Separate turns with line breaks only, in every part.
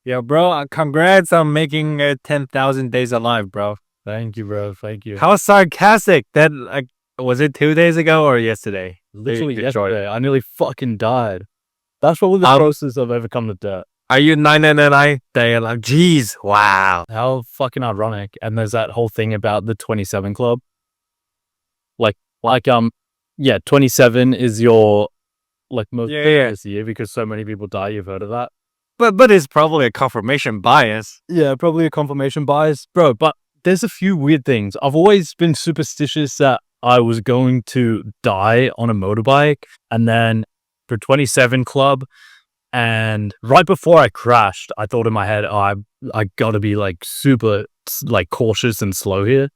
Yo, bro, congrats on making 10,000 days alive, bro.
Thank you, bro. Thank you.
How sarcastic. That, like, was it 2 days ago or yesterday?
Literally
Detroit.
yesterday, I nearly fucking died. That's probably the process of overcome the debt.
Are you 999 day alive? Jeez, wow.
How fucking ironic. And there's that whole thing about the 27 club. Yeah, 27 is your most this year because so many people die. You've heard of that.
But it's probably a confirmation bias.
Yeah, probably a confirmation bias, bro. But there's a few weird things. I've always been superstitious that I was going to die on a motorbike, and then for 27 club, and right before I crashed, I thought in my head, oh, I gotta be super cautious and slow here.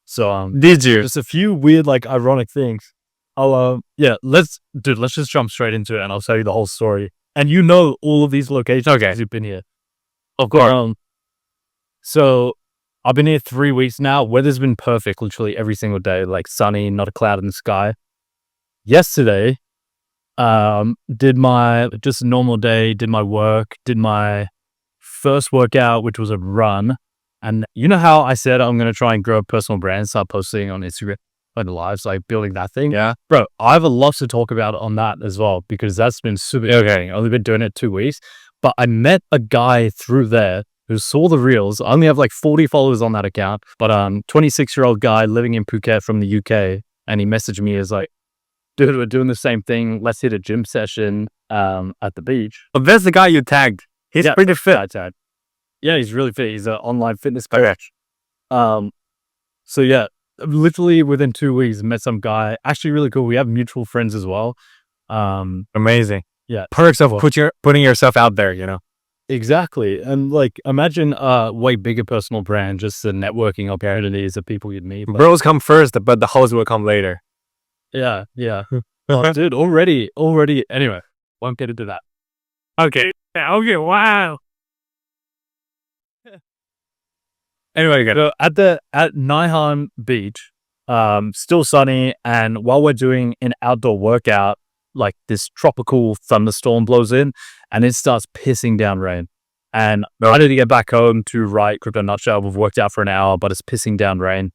So
Did you?
Just a few weird ironic things. Let's just jump straight into it, and I'll tell you the whole story. And you know all of these locations.
Okay,
you've been here.
Of course.
So I've been here 3 weeks now. Weather's been perfect, literally every single day, sunny, not a cloud in the sky. Yesterday, did my just a normal day, did my work, did my first workout, which was a run. And you know how I said I'm going to try and grow a personal brand, start posting on Instagram, on the lives, building that thing?
Yeah.
Bro, I have a lot to talk about on that as well, because that's been super okay. I've only been doing it 2 weeks, but I met a guy through there who saw the reels. I only have 40 followers on that account, but 26-year-old guy living in Phuket from the UK. And he messaged me as dude, we're doing the same thing. Let's hit a gym session at the beach.
But that's the guy you tagged. He's pretty fit.
Yeah, he's really fit. He's an online fitness coach. So yeah, literally within 2 weeks, met some guy. Actually, really cool. We have mutual friends as well.
Amazing.
Yeah,
perks of putting yourself out there. You know.
Exactly. And imagine a way bigger personal brand, just the networking opportunities of people you'd meet.
Bros come first, but the hoes will come later.
Yeah. Oh, dude, already. Anyway, won't get into that.
Okay. Wow. Anyway,
so at Naihan Beach, still sunny, and while we're doing an outdoor workout, this tropical thunderstorm blows in, and it starts pissing down rain. And I need to get back home to write Crypto Nutshell. We've worked out for an hour, but it's pissing down rain.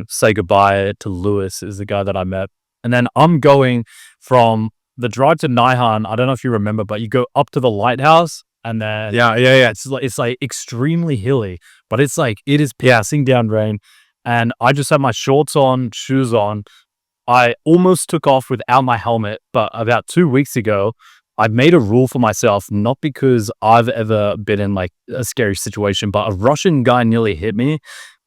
Say goodbye to Lewis, is the guy that I met. And then I'm going from the drive to Naihan. I don't know if you remember, but you go up to the lighthouse, and then it's extremely hilly, but it is pissing down rain. And I just had my shorts on, shoes on. I almost took off without my helmet, but about 2 weeks ago, I made a rule for myself, not because I've ever been in a scary situation, but a Russian guy nearly hit me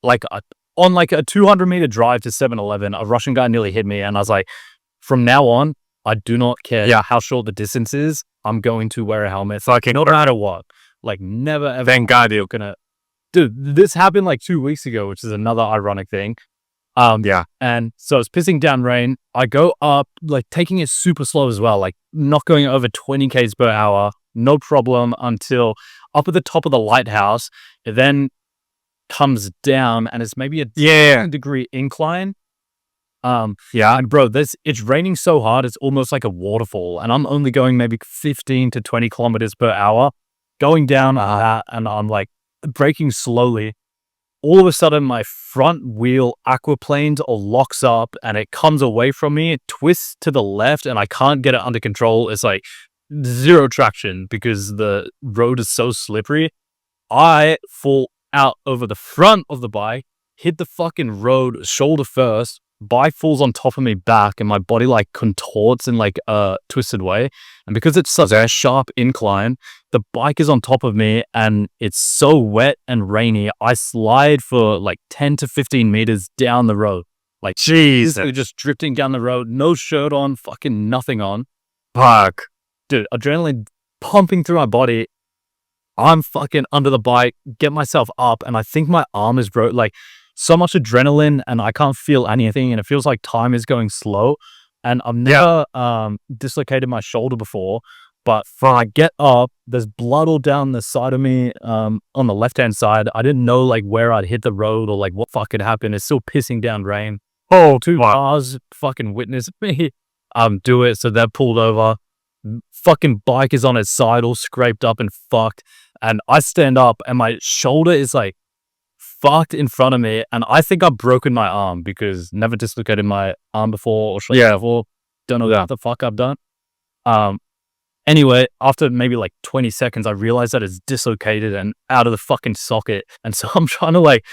on a 200-meter drive to 7-Eleven. A Russian guy nearly hit me, and I was like, from now on, I do not care how short the distance is. I'm going to wear a helmet. So no matter what, never ever.
Thank God you're gonna.
Dude, this happened 2 weeks ago, which is another ironic thing. And so it's pissing down rain. I go up, taking it super slow as well, not going over 20 k's per hour, no problem, until up at the top of the lighthouse. It then comes down, and it's maybe a 10-degree incline. And bro, it's raining so hard, it's almost like a waterfall, and I'm only going maybe 15 to 20 kilometers per hour, going down that, and I'm braking slowly. All of a sudden, my front wheel aquaplanes or locks up, and it comes away from me. It twists to the left, and I can't get it under control. It's zero traction because the road is so slippery. I fall out over the front of the bike, hit the fucking road shoulder first. Bike falls on top of me back, and my body contorts in a twisted way. And because it's such a sharp incline, the bike is on top of me, and it's so wet and rainy. I slide for 10 to 15 meters down the road.
Jeez,
just drifting down the road, no shirt on, fucking nothing on.
Fuck.
Dude, adrenaline pumping through my body. I'm fucking under the bike, get myself up, and I think my arm is broke. So much adrenaline, and I can't feel anything, and it feels like time is going slow. And I've never dislocated my shoulder before, but when I get up, there's blood all down the side of me on the left-hand side. I didn't know where I'd hit the road or what fuck had happened. It's still pissing down rain. Two cars fucking witnessed me do it, so they're pulled over. Fucking bike is on its side, all scraped up and fucked. and I stand up and my shoulder is like fucked in front of me, and I think I've broken my arm because never dislocated my arm before or before. Don't know what the fuck I've done. Anyway, after maybe like 20 seconds, I realized that it's dislocated and out of the fucking socket. And so I'm trying to like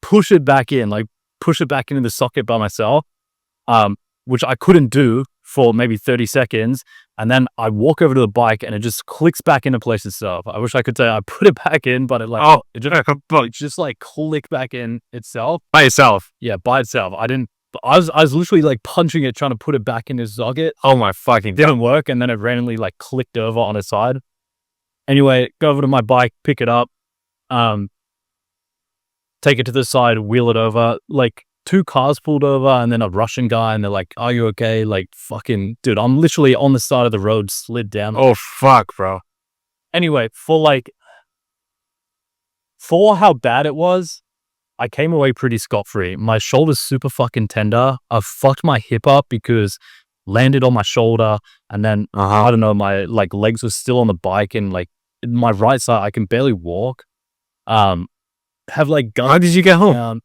push it back in, like push it back into the socket by myself, which I couldn't do for maybe 30 seconds. And then I walk over to the bike and it just clicks back into place itself. I wish I could say I put it back in, but it like, it just like clicked back in itself.
By itself.
Yeah, by itself. I was literally like punching it, trying to put it back in his socket.
Oh my fucking.
Didn't work, and then it randomly like clicked over on its side. Anyway, go over to my bike, pick it up, take it to the side, wheel it over. Like 2 cars pulled over, and then a Russian guy, and they're like, "Are you okay?" Like, fucking dude, I'm literally on the side of the road, slid down.
Oh fuck, bro.
Anyway, for how bad it was, I came away pretty scot-free. My shoulder's super fucking tender. I fucked my hip up because landed on my shoulder, and then I don't know, my like legs were still on the bike, and like my right side I can barely walk. Have like guns.
How did you get home?
Down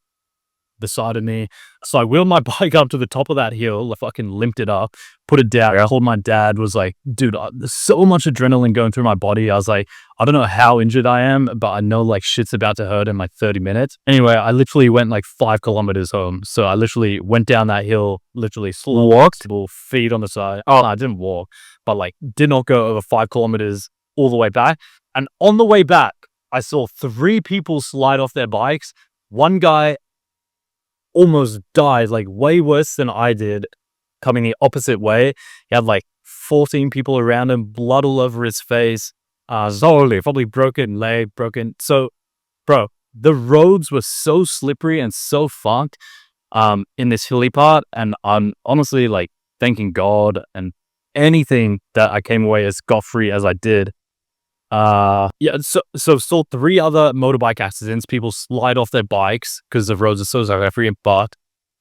the side of me. So I wheeled my bike up to the top of that hill, like, fucking limped it up, put it down. I called my dad, was like, dude, there's so much adrenaline going through my body. I was like, I don't know how injured I am, but I know like shit's about to hurt in like 30 minutes. Anyway, I literally went like 5 kilometers home. So I literally went down that hill, literally
walked,
feet on the side. Oh, no, I didn't walk, but like did not go over 5 kilometers all the way back. And on the way back, I saw 3 people slide off their bikes. One guy almost died, like way worse than I did, coming the opposite way. He had like 14 people around him, blood all over his face. Probably broken leg, broken. So, bro, the roads were so slippery and so fucked in this hilly part. And I'm honestly like thanking God and anything that I came away as scot-free as I did. So saw 3 other motorbike accidents. People slide off their bikes because the roads are so slippery. But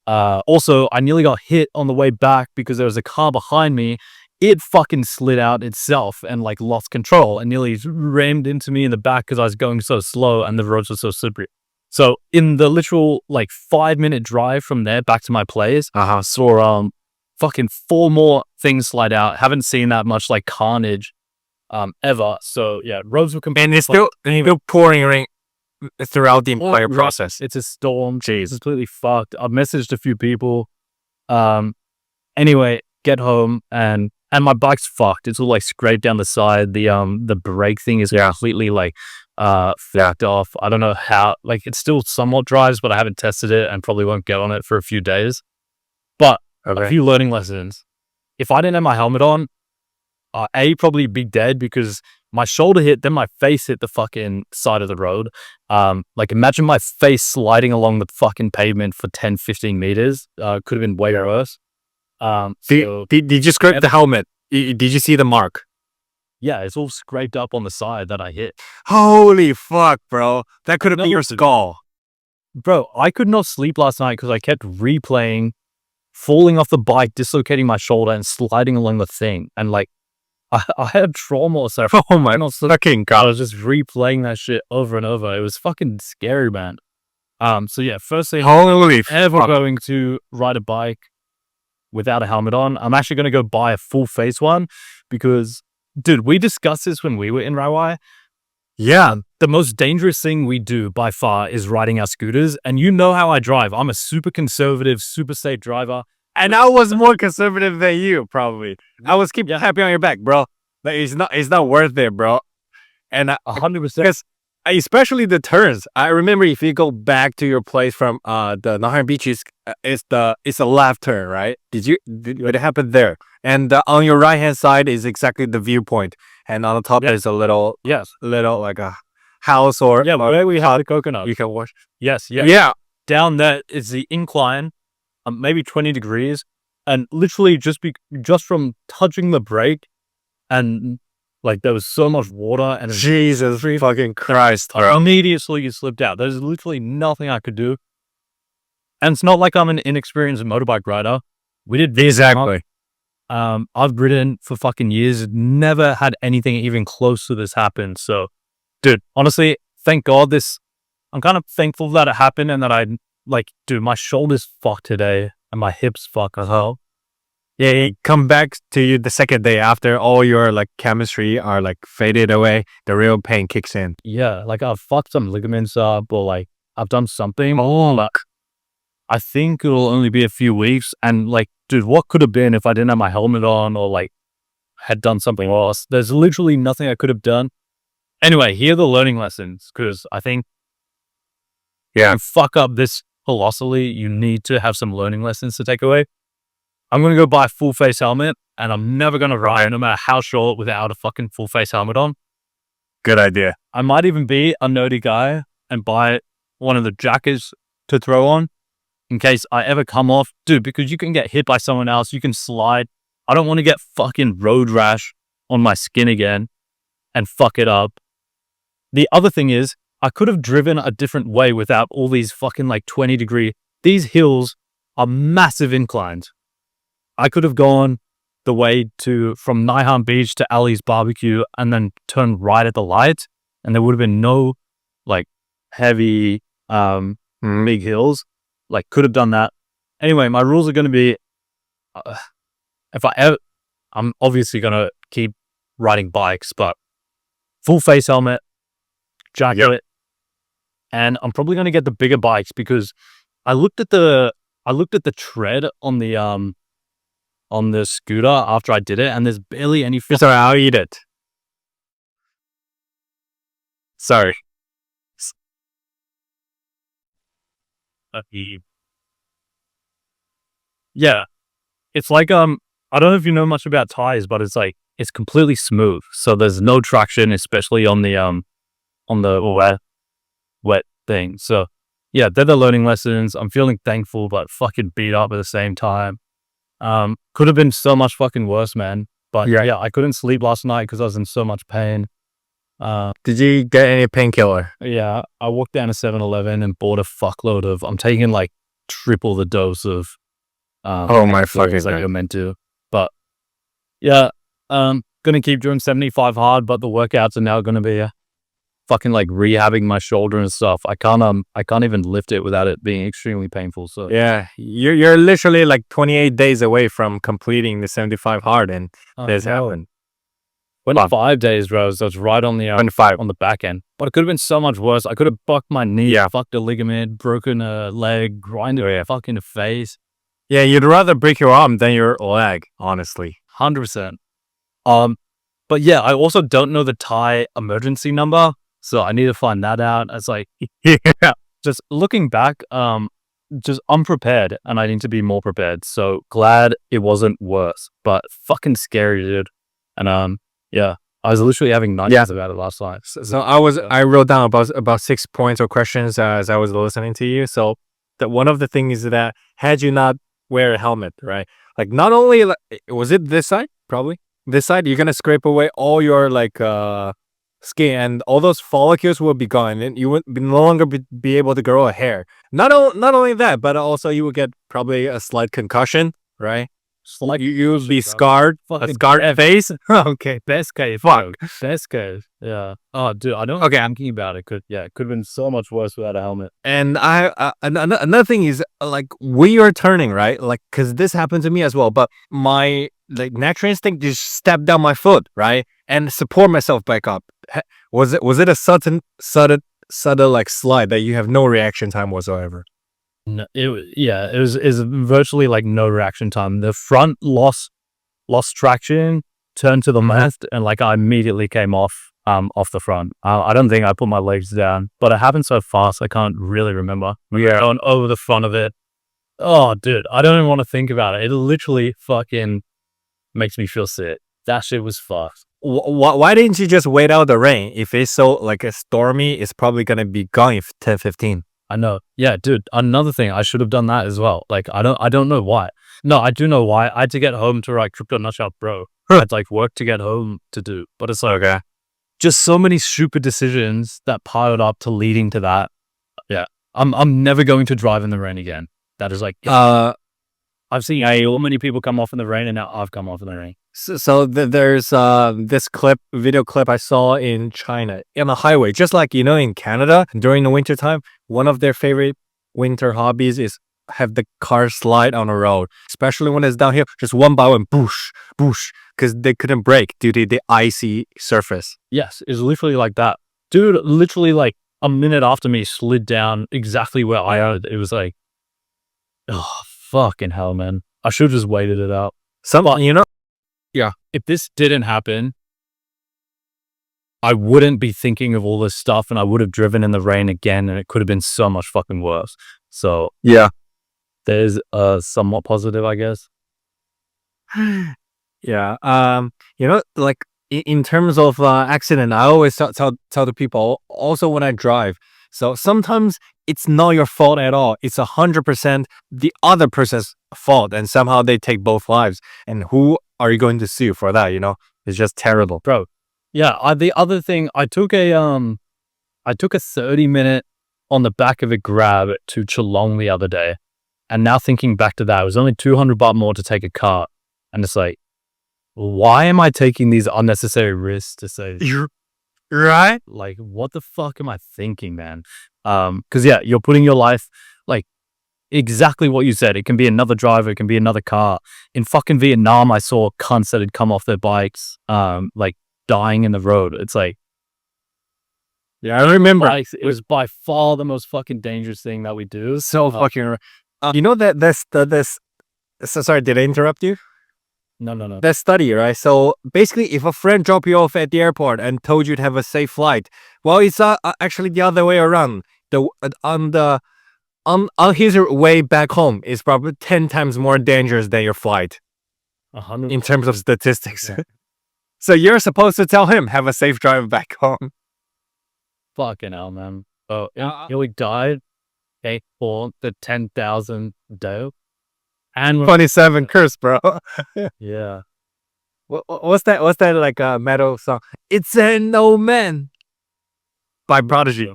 also, I nearly got hit on the way back because there was a car behind me. It fucking slid out itself and like lost control and nearly rammed into me in the back because I was going so slow and the roads were so slippery. So in the literal like 5-minute drive from there back to my place, saw fucking 4 more things slide out. Haven't seen that much like carnage ever. So yeah, roads were completely,
and it's still pouring rain throughout the entire process.
It's a storm. Jeez, it's completely fucked. I've messaged a few people. Anyway, get home and my bike's fucked. It's all like scraped down the side. The brake thing is completely like fucked off. I don't know how. Like, it still somewhat drives, but I haven't tested it and probably won't get on it for a few days. But a few learning lessons. If I didn't have my helmet on, probably be dead because my shoulder hit, then my face hit the fucking side of the road. Like, imagine my face sliding along the fucking pavement for 10, 15 meters. Could have been way worse.
Did you scrape the helmet? Did you see the mark?
Yeah, it's all scraped up on the side that I hit.
Holy fuck, bro. That could have been your skull.
Bro, I could not sleep last night because I kept replaying falling off the bike, dislocating my shoulder and sliding along the thing. And like, I had trauma, so
oh my fucking God.
I was just replaying that shit over and over. It was fucking scary, man. So yeah, firstly, going to ride a bike without a helmet on. I'm actually going to go buy a full face one because, dude, we discussed this when we were in Rawai.
Yeah.
The most dangerous thing we do by far is riding our scooters. And you know how I drive. I'm a super conservative, super safe driver.
And I was more conservative than you, probably. I was keep happy on your back, bro. Like, it's not worth it, bro. And
100%.
Especially the turns. I remember if you go back to your place from the Nahar beaches, it's a left turn, right? What happened there? And on your right hand side is exactly the viewpoint, and on the top there's a little like a house or
where we have the coconut.
You can watch.
Yes.
Yeah.
Down there is the incline, maybe 20 degrees, and literally just from touching the brake, and like there was so much water and
Jesus fucking Christ.
Immediately you slipped out. There's literally nothing I could do. And it's not like I'm an inexperienced motorbike rider. We did
exactly.
I've ridden for fucking years, never had anything even close to this happen. So dude, honestly, thank God I'm kind of thankful that it happened and that dude, my shoulder's fucked today and my hips fucked as well.
Yeah, it come back to you the second day after all your like chemistry are like faded away. The real pain kicks in.
Yeah, like I've fucked some ligaments up or like I've done something.
Oh,
But I think it'll only be a few weeks. And like, dude, what could have been if I didn't have my helmet on or like had done something else? There's literally nothing I could have done. Anyway, here are the learning lessons because I think
yeah.
to fuck up this colossally, you need to have some learning lessons to take away. I'm going to go buy a full face helmet and I'm never going to ride no matter how short without a fucking full face helmet on.
Good idea.
I might even be a nerdy guy and buy one of the jackets to throw on in case I ever come off. Dude, because you can get hit by someone else. You can slide. I don't want to get fucking road rash on my skin again and fuck it up. The other thing is, I could have driven a different way without all these fucking like 20-degree. These hills are massive inclines. I could have gone the way from Nihon Beach to Ali's barbecue and then turned right at the lights, and there would have been no like heavy big hills. Like could have done that. Anyway, my rules are going to be I'm obviously going to keep riding bikes, but full face helmet, jacket, and I'm probably going to get the bigger bikes because I looked at the tread on the scooter after I did it, and there's barely any.
Sorry, I'll eat it. Sorry.
Yeah, it's like I don't know if you know much about tires, but it's like it's completely smooth, so there's no traction, especially on the wet thing. So yeah, they're the learning lessons. I'm feeling thankful, but fucking beat up at the same time. Could have been so much fucking worse, man. But yeah, I couldn't sleep last night because I was in so much pain.
Did you get any painkiller?
Yeah, I walked down to 7-Eleven and bought a fuckload of. I'm taking like triple the dose of.
Oh my fucking
like you're meant to. But yeah, gonna keep doing 75 hard, but the workouts are now gonna be fucking like rehabbing my shoulder and stuff. I can't even lift it without it being extremely painful. So
yeah, you're literally like 28 days away from completing the 75 hard, and this happened.
25 days, Rose. So it's right on the
25
on the back end. But it could have been so much worse. I could have bucked my knee, fucked a ligament, broken a leg, grinded fucking the face.
Yeah, you'd rather break your arm than your leg, honestly.
100%. But yeah, I also don't know the Thai emergency number, so I need to find that out. It's like, just looking back, just unprepared, and I need to be more prepared. So glad it wasn't worse, but fucking scary, dude. And yeah, I was literally having nightmares about it last night.
So I wrote down about 6 points or questions as I was listening to you. So that one of the things is that had you not wear a helmet, right? Like not only was it this side, probably this side, you're gonna scrape away all your like skin, and all those follicles will be gone, and you would no longer be able to grow a hair. Not only that, but also you would get probably a slight concussion, right?
Like
you would be scarred, a scarred face. Okay,
best case,
fuck,
best case. Yeah. Oh, dude, I don't. Okay, I'm thinking about it. Could have been so much worse without a helmet.
And another thing is like we are turning right, like because this happened to me as well. But my like natural instinct just step down my foot, right, and support myself back up. Was it a sudden like slide that you have no reaction time whatsoever?
No, it was virtually like no reaction time. The front lost traction, turned to the left, and like I immediately came off the front. I don't think I put my legs down, but it happened so fast I can't really remember.
Yeah,
going over the front of it. Oh, dude, I don't even want to think about it. It literally fucking makes me feel sick. That shit was fast.
Why didn't you just wait out the rain? If it's so like a stormy, it's probably gonna be gone in 10-15.
I know. Yeah, dude. Another thing, I should have done that as well. Like, I don't know why. No, I do know why. I had to get home to write Crypto Nutshell Bro. I had like work to get home to do. But it's like,
okay,
just so many stupid decisions that piled up to leading to that. Yeah. I'm never going to drive in the rain again. That is like, I've seen so many people come off in the rain, and now I've come off in the rain.
There's this video clip I saw in China on a highway, just like in Canada during the winter time. One of their favorite winter hobbies is have the car slide on the road, especially when it's downhill. Just one by one, boosh, boosh, because they couldn't brake due to the icy surface.
Yes, it's literally like that. Dude, literally like a minute after me slid down exactly where I owned. It was like, oh, fucking hell, man. I should have just waited it out.
Yeah.
If this didn't happen, I wouldn't be thinking of all this stuff and I would have driven in the rain again and it could have been so much fucking worse. So
Yeah.
there's somewhat positive, I guess.
Yeah. Like in terms of accident, I always tell the people also when I drive. So sometimes it's not your fault at all. It's 100% the other person's fault, and somehow they take both lives. And who are you going to sue for that? It's just terrible,
Bro. Yeah, the other thing, I took a 30-minute on the back of a Grab to Geelong the other day. And now thinking back to that, it was only 200 baht more to take a car. And it's like, why am I taking these unnecessary risks to say,
You're right?
like, what the fuck am I thinking, man? Because yeah, you're putting your life, like, exactly what you said. It can be another driver, it can be another car. In fucking Vietnam, I saw cunts that had come off their bikes, like, dying in the road. It's like,
Yeah, I remember.
bikes, it was by far the most fucking dangerous thing that we do.
So fucking. Sorry, did I interrupt you?
No.
That study, right? So basically, if a friend dropped you off at the airport and told you to have a safe flight, well, it's actually the other way around. On his way back home is probably 10 times more dangerous than your flight
100.
in terms of statistics.
Yeah.
So you're supposed to tell him have a safe drive back home.
Fucking hell, man. Oh,
Uh,
he died. Okay, for the 10,000 dough. And
27 curse, bro.
yeah.
What's that? What's that like metal song? It's an old man by Prodigy.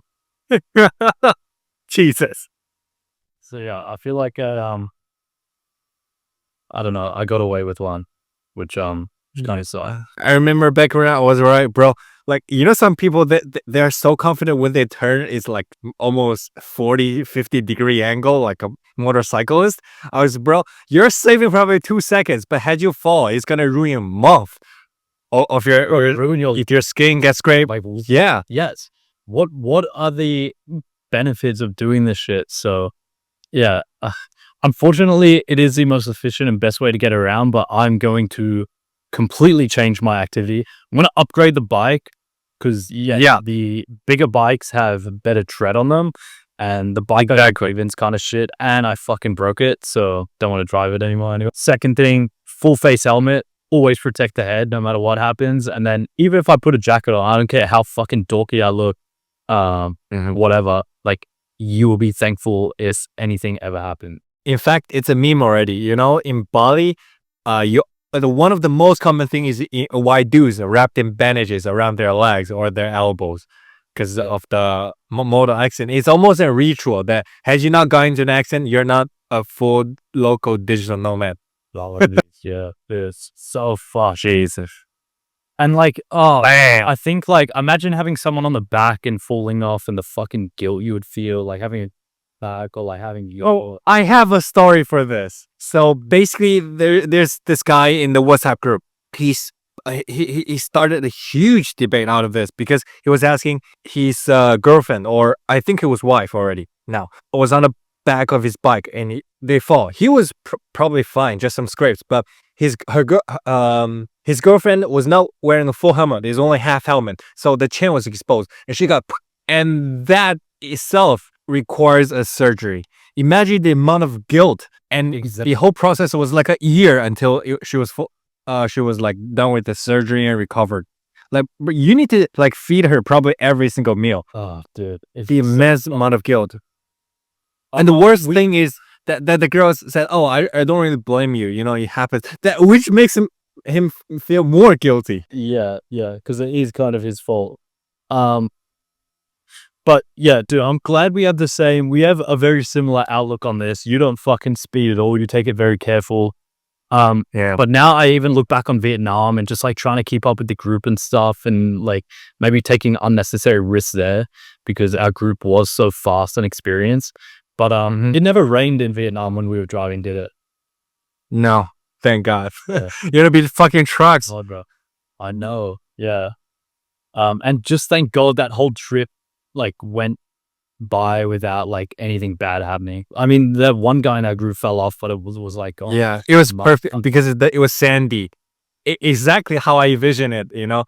Jesus.
So yeah, I feel like I don't know, I got away with one, which kind of sucked.
I remember back when I was right, bro. Like, some people that they're so confident when they turn, it's like almost 40, 50-degree angle, like a motorcyclist. I was, bro, you're saving probably 2 seconds, but had you fall, it's gonna ruin a month of
Ruin your
if your skin gets scraped.
like.
Yeah.
Yes. What are the benefits of doing this shit? So yeah, unfortunately, it is the most efficient and best way to get around. But I'm going to completely change my activity. I'm gonna upgrade the bike because the bigger bikes have better tread on them, and the bike that I Craven's kind of shit. And I fucking broke it, so don't want to drive it anymore. Anyway, second thing, full face helmet. Always protect the head no matter what happens. And then even if I put a jacket on, I don't care how fucking dorky I look, whatever. Like, you will be thankful if anything ever happened.
In fact, it's a meme already. In Bali, one of the most common thing is white dudes are wrapped in bandages around their legs or their elbows because of the motor accident. It's almost a ritual that had you not gotten into an accident, you're not a full local digital nomad.
Yeah, it's so fun.
Jesus.
And like, oh,
Bam.
I think like, imagine having someone on the back and falling off and the fucking guilt you would feel, like having a back or like having your.
I have a story for this. So basically, there's this guy in the WhatsApp group. He started a huge debate out of this because he was asking his girlfriend, or I think it was wife already now, was on the back of his bike and they fall. He was probably fine, just some scrapes, but his girlfriend was not wearing a full helmet. It's only half helmet, so the chin was exposed, and she got, and that itself requires a surgery. Imagine the amount of guilt, and the whole process was like a year until she was like done with the surgery and recovered. Like, you need to like feed her probably every single meal.
Oh, dude,
The immense amount of guilt. And the worst thing is that the girl said, "Oh, I don't really blame you. It happens." Which makes him feel more guilty.
Yeah, because it is kind of his fault. But yeah, dude, I'm glad we have the same. We have a very similar outlook on this. You don't fucking speed at all. You take it very careful.
Yeah.
But now I even look back on Vietnam and just like trying to keep up with the group and stuff, and like maybe taking unnecessary risks there because our group was so fast and experienced. But
Mhm.
it never rained in Vietnam when we were driving, did it?
No, thank God.
Yeah.
You're gonna be the fucking trucks.
God, bro. I know. Yeah. And just thank God that whole trip like went by without like anything bad happening. I mean, the one guy in our group fell off, but it was like gone.
Yeah, it was
Mu-
perfect because it was sandy. Exactly how I envision it. You know,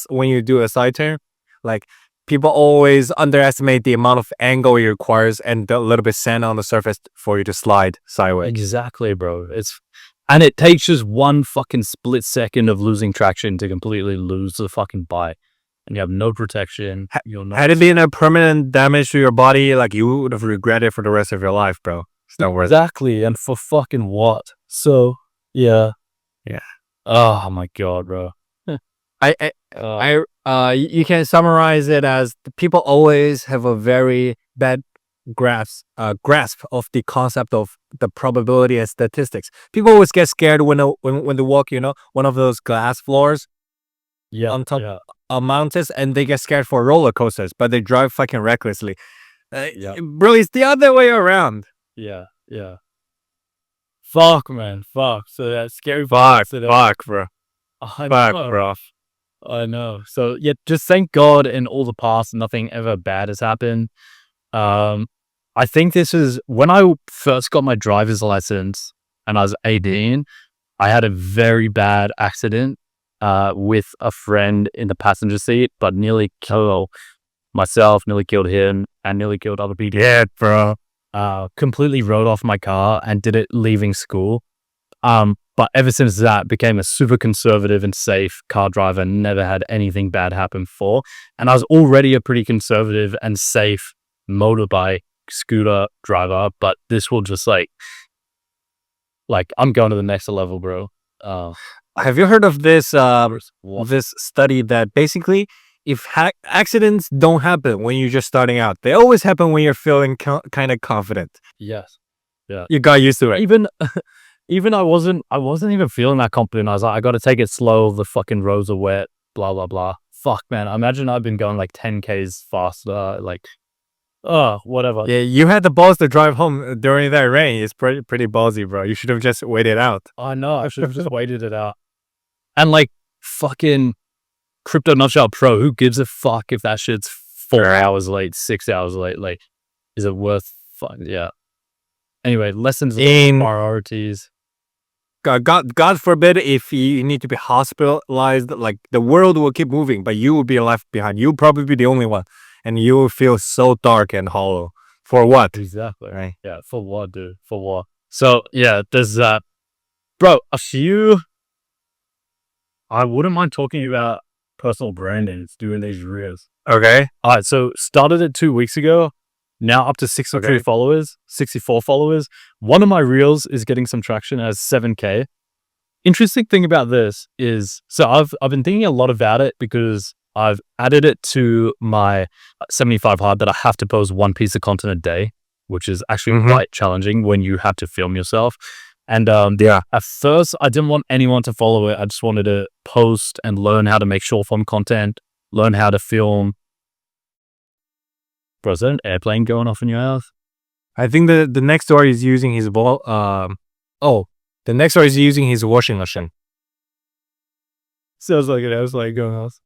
when you do a side turn, like people always underestimate the amount of angle it requires and the little bit sand on the surface for you to slide sideways.
Exactly, bro. And it takes just one fucking split second of losing traction to completely lose the fucking bike, and you have no protection. You're not.
Had it been a permanent damage to your body, like you would have regretted it for the rest of your life, bro. It's not worth it.
Exactly, and for fucking what? So yeah.
Yeah.
Oh my God, bro.
I, I,
Uh,
you can summarize it as the people always have a very bad grasp of the concept of the probability and statistics. People always get scared when they walk, you know, one of those glass floors
yeah,
on top
yeah,
of mountains, and they get scared for roller coasters, but they drive fucking recklessly.
yeah,
Really, it's the other way around.
yeah, yeah. Fuck, man, fuck. So that's scary.
Fuck,
So that,
fuck, bro.
I
Fuck,
know,
bro.
I know. So yeah, just thank God in all the past, nothing ever bad has happened. Um, I think this is when I first got my driver's license and I was 18. I had a very bad accident with a friend in the passenger seat, but nearly killed myself, nearly killed him, and nearly killed other people.
Yeah, bro.
Completely rode off my car and did it leaving school. But ever since that, became a super conservative and safe car driver. Never had anything bad happen before, and I was already a pretty conservative and safe motorbike scooter driver. But this will just like I'm going to the next level, bro.
Have you heard of this
What?
this study that basically if accidents don't happen when you're just starting out, they always happen when you're feeling kind of confident.
Yes. Yeah.
You got used to it.
Even I wasn't even feeling that confident. I was like, I got to take it slow. The fucking roads are wet. Blah blah blah. Fuck, man. I imagine I've been going like 10Ks faster. Like, whatever.
Yeah, you had the balls to drive home during that rain. It's pretty ballsy, bro. You should have just waited out.
I know. I should have just waited it out. And like, fucking Crypto Nutshell Pro. Who gives a fuck if that shit's 4 hours late, 6 hours late? Like, is it worth? Yeah. Anyway, lessons
In
priorities.
God forbid if you need to be hospitalized, like the world will keep moving, but you will be left behind. You'll probably be the only one, and you will feel so dark and hollow. For what?
Exactly.
Right?
Yeah. For what, dude? For what? So yeah, there's that. Bro, a few. I wouldn't mind talking about personal branding. It's doing these reels.
Okay.
All right. So started it 2 weeks ago. Now up to 63
Okay.
followers, 64 followers. One of my reels is getting some traction as 7K. Interesting thing about this is, so I've been thinking a lot about it because I've added it to my 75 hard that I have to post one piece of content a day, which is actually quite challenging when you have to film yourself. And
Yeah.
at first, I didn't want anyone to follow it. I just wanted to post and learn how to make short form content, learn how to film. Bro, is that an airplane going off in your house?
I think the next door is using his ball. The next door is using his washing machine.
Sounds like an airplane going off.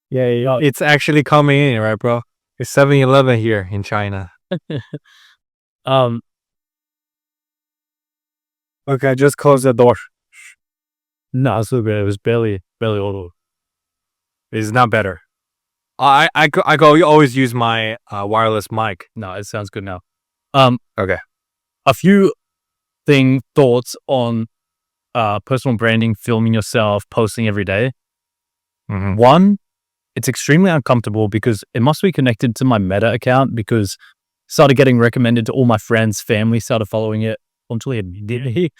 Yeah. It's actually coming in, right, bro? It's 7-Eleven here in China. Okay, just close the door.
No, it's so good. It was barely auto.
It's not better. I always use my wireless mic.
No, it sounds good now.
Okay.
A few thoughts on personal branding, filming yourself, posting every day.
Mhm.
One, it's extremely uncomfortable because it must be connected to my Meta account because started getting recommended to all my friends, family started following it immediately.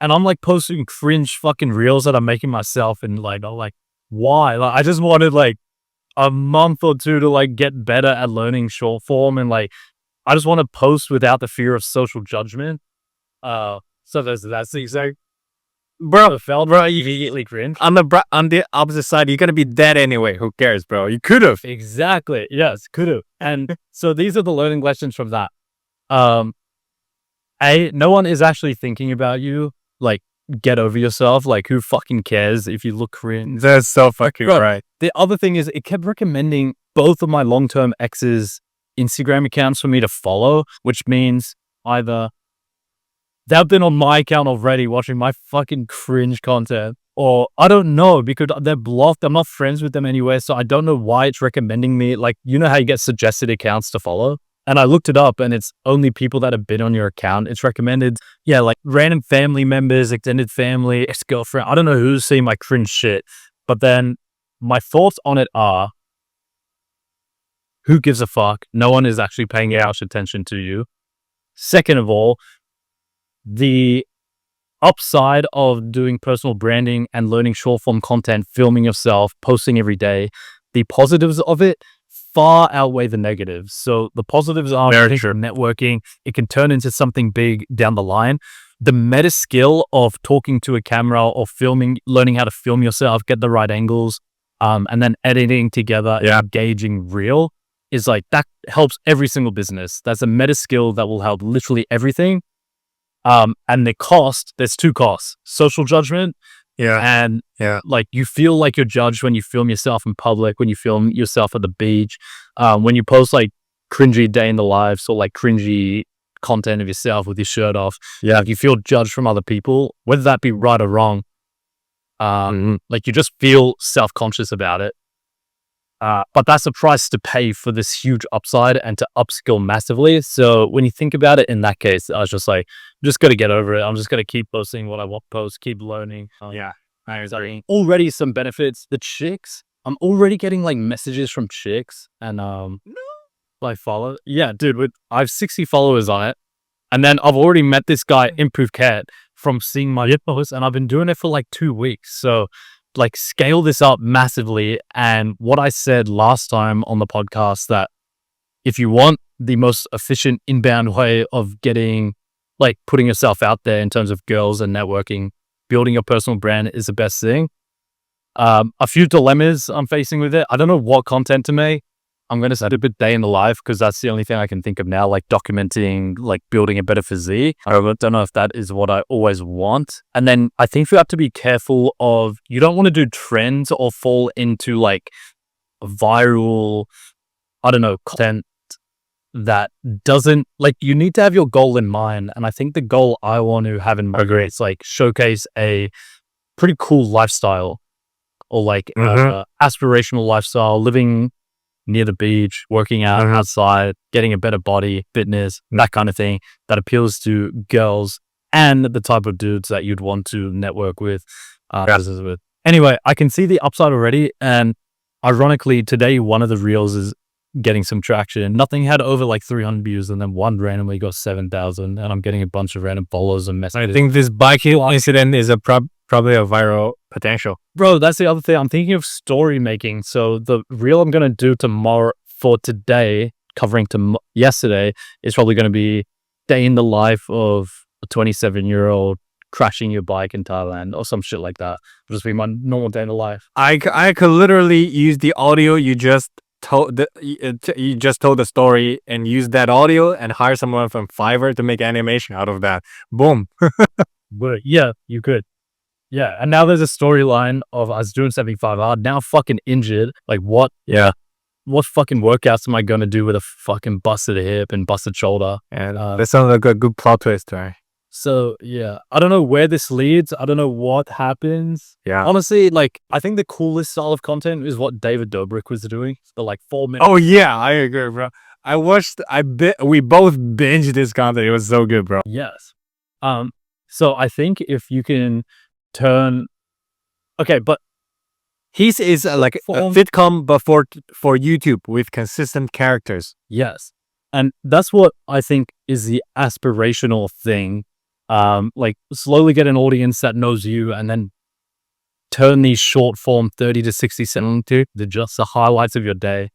And I'm like posting cringe fucking reels that I'm making myself, and like, I'm like, why? Like, I just wanted like a month or two to like get better at learning short form, and like I just want to post without the fear of social judgment. So that's the exact
bro.
felt
Bro,
immediately cringe.
on the opposite side, you're gonna be dead anyway. Who cares, bro? You could have.
Exactly. Yes, could have. And so these are the learning lessons from that. No one is actually thinking about you. Like, get over yourself. Like, who fucking cares if you look cringe?
That's so fucking
Bro,
right.
The other thing is, it kept recommending both of my long-term exes' Instagram accounts for me to follow, which means either they've been on my account already watching my fucking cringe content, or I don't know, because they're blocked. I'm not friends with them anywhere, so I don't know why it's recommending me. Like, you know how you get suggested accounts to follow? And I looked it up, and it's only people that have been on your account. It's recommended, yeah, like random family members, extended family, ex-girlfriend. I don't know who's seeing my cringe shit. But then my thoughts on it are, who gives a fuck? No one is actually paying much attention to you. Second of all, the upside of doing personal branding and learning short form content, filming yourself, posting every day, the positives of it far outweigh the negatives. So the positives are networking. It can turn into something big down the line. The meta skill of talking to a camera or filming, learning how to film yourself, get the right angles, and then editing together, engaging real, is like, that helps every single business. That's a meta skill that will help literally everything. And the cost, there's two costs: social judgment, and like, you feel like you're judged when you film yourself in public, when you film yourself at the beach, when you post like cringy day in the life, or like cringy content of yourself with your shirt off. Like, you feel judged from other people, whether that be right or wrong. Like, you just feel self-conscious about it. But that's a price to pay for this huge upside and to upskill massively. So when you think about it in that case, I was just like, I'm just going to get over it. I'm just going to keep posting what I want to post, keep learning.
I agree.
Already some benefits. The chicks, I'm already getting like messages from chicks, and like follow. Yeah, dude, I have 60 followers on it. And then I've already met this guy in Phuket from seeing my posts, and I've been doing it for like 2 weeks. So like, scale this up massively. And what I said last time on the podcast, that if you want the most efficient inbound way of getting, like, putting yourself out there in terms of girls and networking, building your personal brand is the best thing. A few dilemmas I'm facing with it. I don't know what content to make. I'm going to set up a day in the life, because that's the only thing I can think of now, like documenting, like building a better physique. I don't know if that is what I always want. And then I think you have to be careful of, you don't want to do trends or fall into like viral, I don't know, content that doesn't, like, you need to have your goal in mind. And I think the goal I want to have in mind is like showcase a pretty cool lifestyle, or like aspirational lifestyle, living near the beach, working out outside, getting a better body, fitness, that kind of thing, that appeals to girls and the type of dudes that you'd want to network with, business with. Anyway, I can see the upside already. And ironically, today, one of the reels is getting some traction. Nothing had over like 300 views, and then one randomly got 7,000, and I'm getting a bunch of random followers and messages.
I think this bike incident is probably a viral potential.
Bro, that's the other thing. I'm thinking of story making. So the reel I'm going to do tomorrow for today, covering to yesterday, is probably going to be day in the life of a 27-year-old crashing your bike in Thailand, or some shit like that. It'll just be my normal day in the life.
I could literally use the audio you just told the story, and use that audio and hire someone from Fiverr to make animation out of that. Boom.
But yeah, you could. Yeah, and now there's a storyline of us doing 75 hard, now fucking injured. Like, what fucking workouts am I going to do with a fucking busted hip and busted shoulder?
And that sounds like a good plot twist, right?
So, yeah, I don't know where this leads. I don't know what happens.
Yeah.
Honestly, like, I think the coolest style of content is what David Dobrik was doing. The like 4 minutes.
Oh, yeah, I agree, bro. We both binged this content. It was so good, bro.
Yes. So I think if you can turn, okay, but
his is like a sitcom, but for YouTube with consistent characters.
Yes, and that's what I think is the aspirational thing. Like, slowly get an audience that knows you, and then turn these short form 30 to 60 seconds to just the highlights of your day.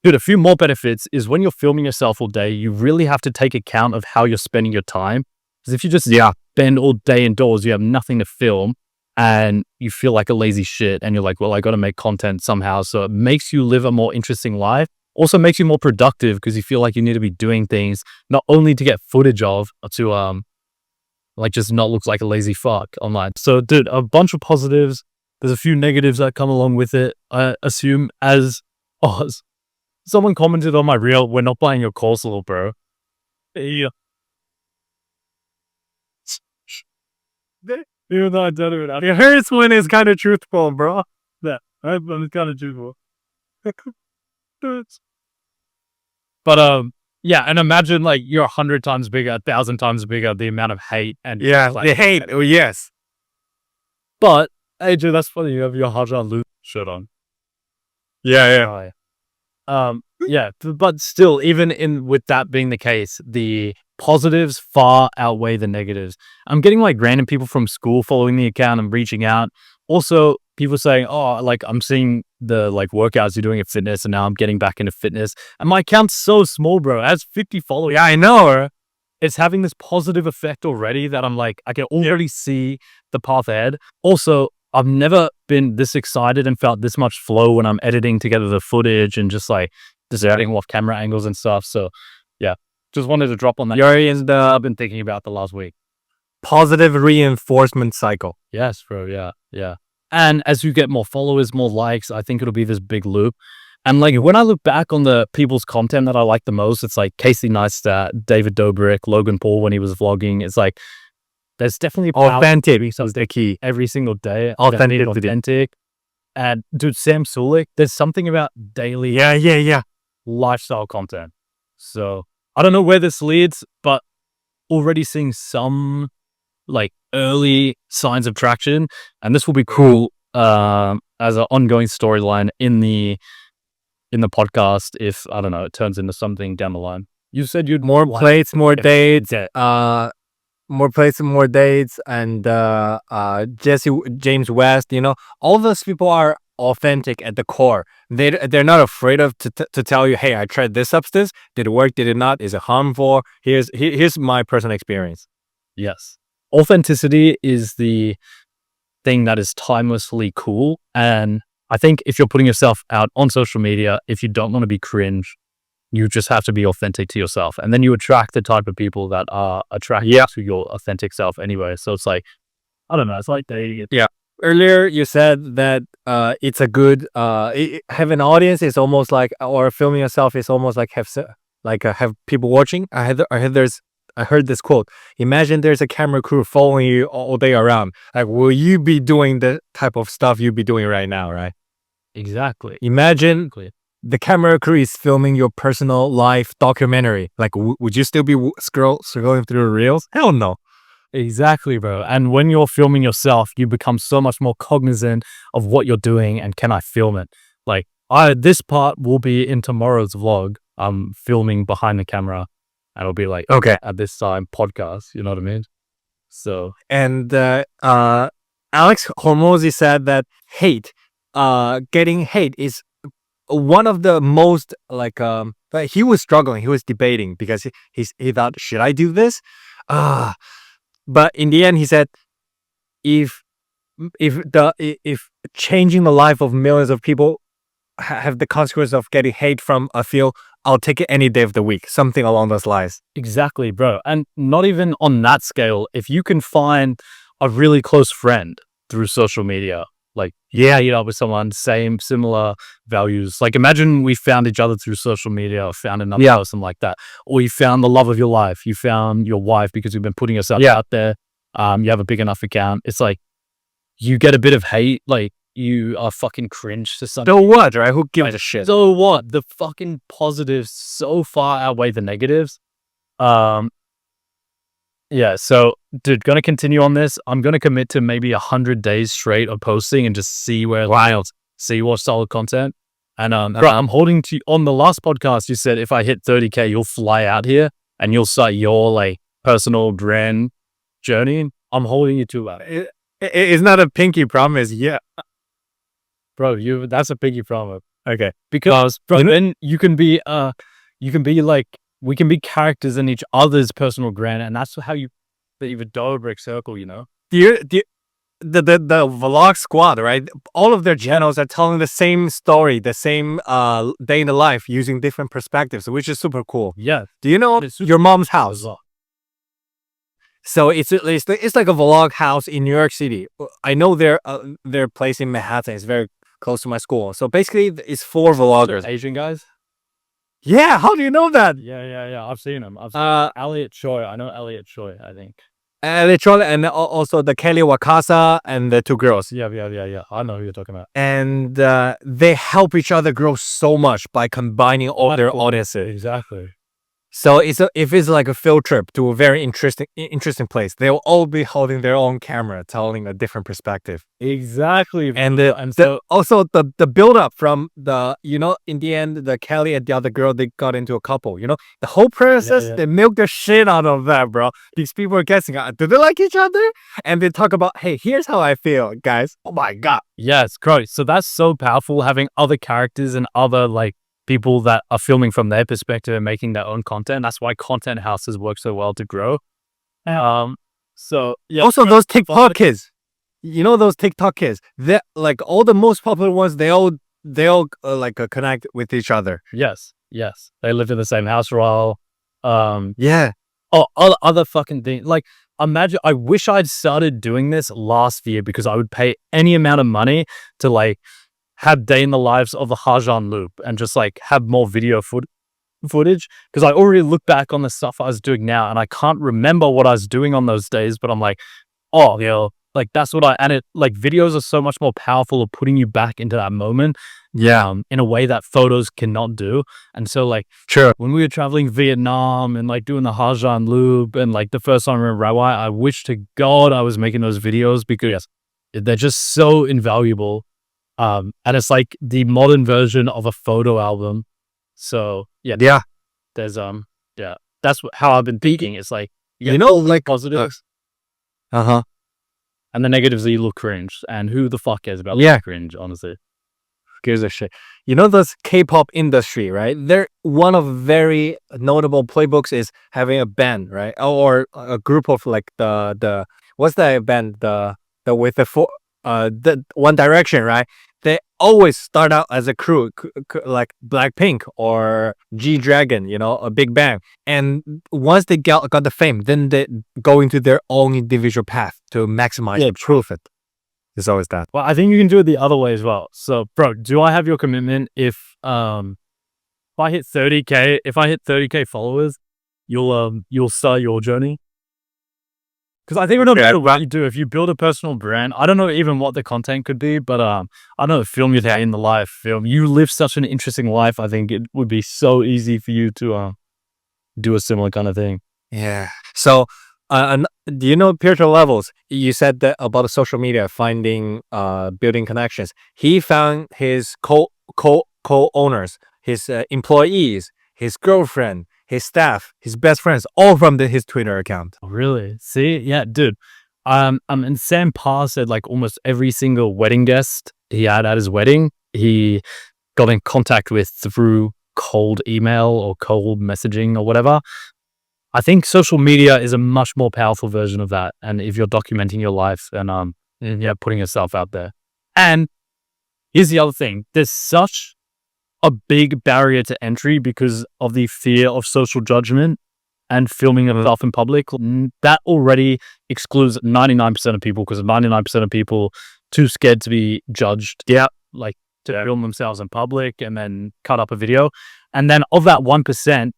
Dude, a few more benefits is when you're filming yourself all day, you really have to take account of how you're spending your time. Because if you just spend all day indoors, you have nothing to film. and you feel like a lazy shit and you're like, well, I got to make content somehow. So it makes you live a more interesting life. Also makes you more productive because you feel like you need to be doing things not only to get footage of, to like just not look like a lazy fuck online. So dude, a bunch of positives. There's a few negatives that come along with it. I assume someone commented on my reel, we're not buying your course, little bro. Yeah. Even though I don't even know.
The first one is kind of truthful, bro.
Yeah, I'm kind of truthful. But yeah, and imagine like you're 100 times bigger, 1,000 times bigger, the amount of hate and
Yeah, the hate. Oh, yes.
But hey, dude, that's funny. You have your Hajan Lu shirt on.
Yeah, yeah.
Oh, yeah. Yeah, but still, even in with that being the case, the positives far outweigh the negatives. I'm getting like random people from school following the account and reaching out. Also, people saying, "Oh, like I'm seeing the like workouts you're doing at fitness, and now I'm getting back into fitness." And my account's so small, bro. It has 50 followers.
Yeah, I know.
It's having this positive effect already that I'm like, I can already see the path ahead. Also, I've never been this excited and felt this much flow when I'm editing together the footage and just like deserting off camera angles and stuff. So yeah, just wanted to drop on that.
You're in the
I've been thinking about the last week.
positive reinforcement cycle.
Yes, bro. Yeah, yeah. And as you get more followers, more likes, I think it'll be this big loop. And like when I look back on the people's content that I like the most, it's like Casey Neistat, David Dobrik, Logan Paul when he was vlogging. It's like there's definitely
Authentic is the key.
every single day.
Authentic.
Authentic. And dude, Sam Sulek, there's something about daily
Yeah.
lifestyle content. So I don't know where this leads, but already seeing some like early signs of traction, and this will be cool as an ongoing storyline in the podcast if I don't know it turns into something down the line. You said you'd
More plates, more dates.
Yeah.
More plates and more dates, and James West. You know, all those people are authentic at the core. They're not afraid of to tell you, hey, I tried this substance. Did it work? Did it not? Is it harmful? Here's my personal experience.
Yes. Authenticity is the thing that is timelessly cool. And I think if you're putting yourself out on social media, if you don't want to be cringe, you just have to be authentic to yourself. And then you attract the type of people that are attracted to your authentic self anyway. So it's like, I don't know, it's like dating.
Yeah. Earlier you said that it's a good have an audience is almost like, or filming yourself is almost like have people watching. I heard this quote. Imagine there's a camera crew following you all day around. Like, will you be doing the type of stuff you be doing right now, right?
Exactly.
Imagine the camera crew is filming your personal life documentary. Like, would you still be scrolling through reels? Hell no.
Exactly, bro. And when you're filming yourself, you become so much more cognizant of what you're doing and can I film it? Like, this part will be in tomorrow's vlog. I'm filming behind the camera. And it'll be like,
okay,
at this time, podcast, you know what I mean? So.
And Alex Hormozy said that getting hate is one of the most like, he was struggling, he was debating because he thought, should I do this? But in the end, he said, if changing the life of millions of people have the consequence of getting hate from a few, I'll take it any day of the week. Something along those lines.
Exactly, bro. And not even on that scale. If you can find a really close friend through social media, like, with someone, similar values. Like, imagine we found each other through social media or found another person like that. Or you found the love of your life. You found your wife because you've been putting yourself out there. You have a big enough account. It's like, you get a bit of hate, like, you are fucking cringe to something.
So what, right? Who gives a shit?
So what? The fucking positives so far outweigh the negatives. Yeah, so dude, gonna continue on this. I'm gonna commit to maybe 100 days straight of posting and just see where see what solid content. And bro, I'm holding to on the last podcast. You said if I hit 30K, you'll fly out here and you'll start your like personal brand journey. I'm holding you to that.
It's not a pinky promise,
bro. That's a pinky promise.
Okay,
because bro, then you can be like, we can be characters in each other's personal brand, and that's how you the Dobrik circle, you know.
the vlog squad, right? All of their channels are telling the same story, the same day in the life using different perspectives, which is super cool.
Yeah.
Do you know
It's
your mom's house?
as well.
So it's like a vlog house in New York City. I know their place in Manhattan is very close to my school. So basically, it's 4 vloggers.
Asian guys?
Yeah, how do you know that?
Yeah. I've seen them. I've seen
Uh,
Elliot Choi. I know Elliot Choi, I think.
and also the Kelly Wakasa and the 2 girls.
Yeah. I know who you're talking about.
And they help each other grow so much by combining all their audiences.
Exactly.
So if it's like a field trip to a very interesting place, they'll all be holding their own camera, telling a different perspective.
Exactly.
And
so
also the build up from the, in the end, the Kelly and the other girl, they got into a couple. The whole process,
Yeah.
they milk the shit out of that, bro. These people are guessing, do they like each other? And they talk about, hey, here's how I feel, guys. Oh my god.
yes, great. So that's so powerful, having other characters and other like people that are filming from their perspective and making their own content. That's why content houses work so well to grow. So yeah.
Also, those TikTok kids, those TikTok kids, they like all the most popular ones. They all connect with each other.
Yes. They live in the same house for a while.
Yeah.
Oh, other fucking thing. Like, imagine, I wish I'd started doing this last year, because I would pay any amount of money to like have day in the lives of the Hajan loop and just like have more video footage. Because I already look back on the stuff I was doing now and I can't remember what I was doing on those days, but I'm like, oh, like that's what and it like videos are so much more powerful of putting you back into that moment.
Yeah.
In a way that photos cannot do. And so like,
Sure.
when we were traveling Vietnam and like doing the Hajan loop and like the first time we were in Rawai, I wish to God I was making those videos, because they're just so invaluable. And it's like the modern version of a photo album. So yeah. There's that's how I've been thinking. It's like,
like
positives and the negatives that you look cringe, and who the fuck cares about cringe, honestly.
Gives a shit. Those K-pop industry, right? They're one of very notable playbooks is having a band, right? Or a group of like the what's that band, the with the One Direction, right? They always start out as a crew, like Blackpink or G-Dragon, a big bang. And once they got the fame, then they go into their own individual path to maximize and prove it. It's always that.
Well, I think you can do it the other way as well. So, bro, do I have your commitment if I hit 30K followers, you'll start your journey? Because I think no matter what you do, if you build a personal brand, I don't know even what the content could be, but I don't know, film your day in the life, you live such an interesting life. I think it would be so easy for you to do a similar kind of thing.
Yeah. So, do you know Pietro Levels? You said that about social media, finding, building connections. He found his co-owners, his employees, his girlfriend, his staff, his best friends, all from his Twitter account.
Oh, really? See, yeah, dude. And Sam Parr said like almost every single wedding guest he had at his wedding, he got in contact with through cold email or cold messaging or whatever. I think social media is a much more powerful version of that. And if you're documenting your life and putting yourself out there. And here's the other thing. There's such a big barrier to entry because of the fear of social judgment and filming yourself in public. That already excludes 99% of people, because 99% of people too scared to be judged. Yeah. Like to film themselves in public and then cut up a video. And then of that 1%,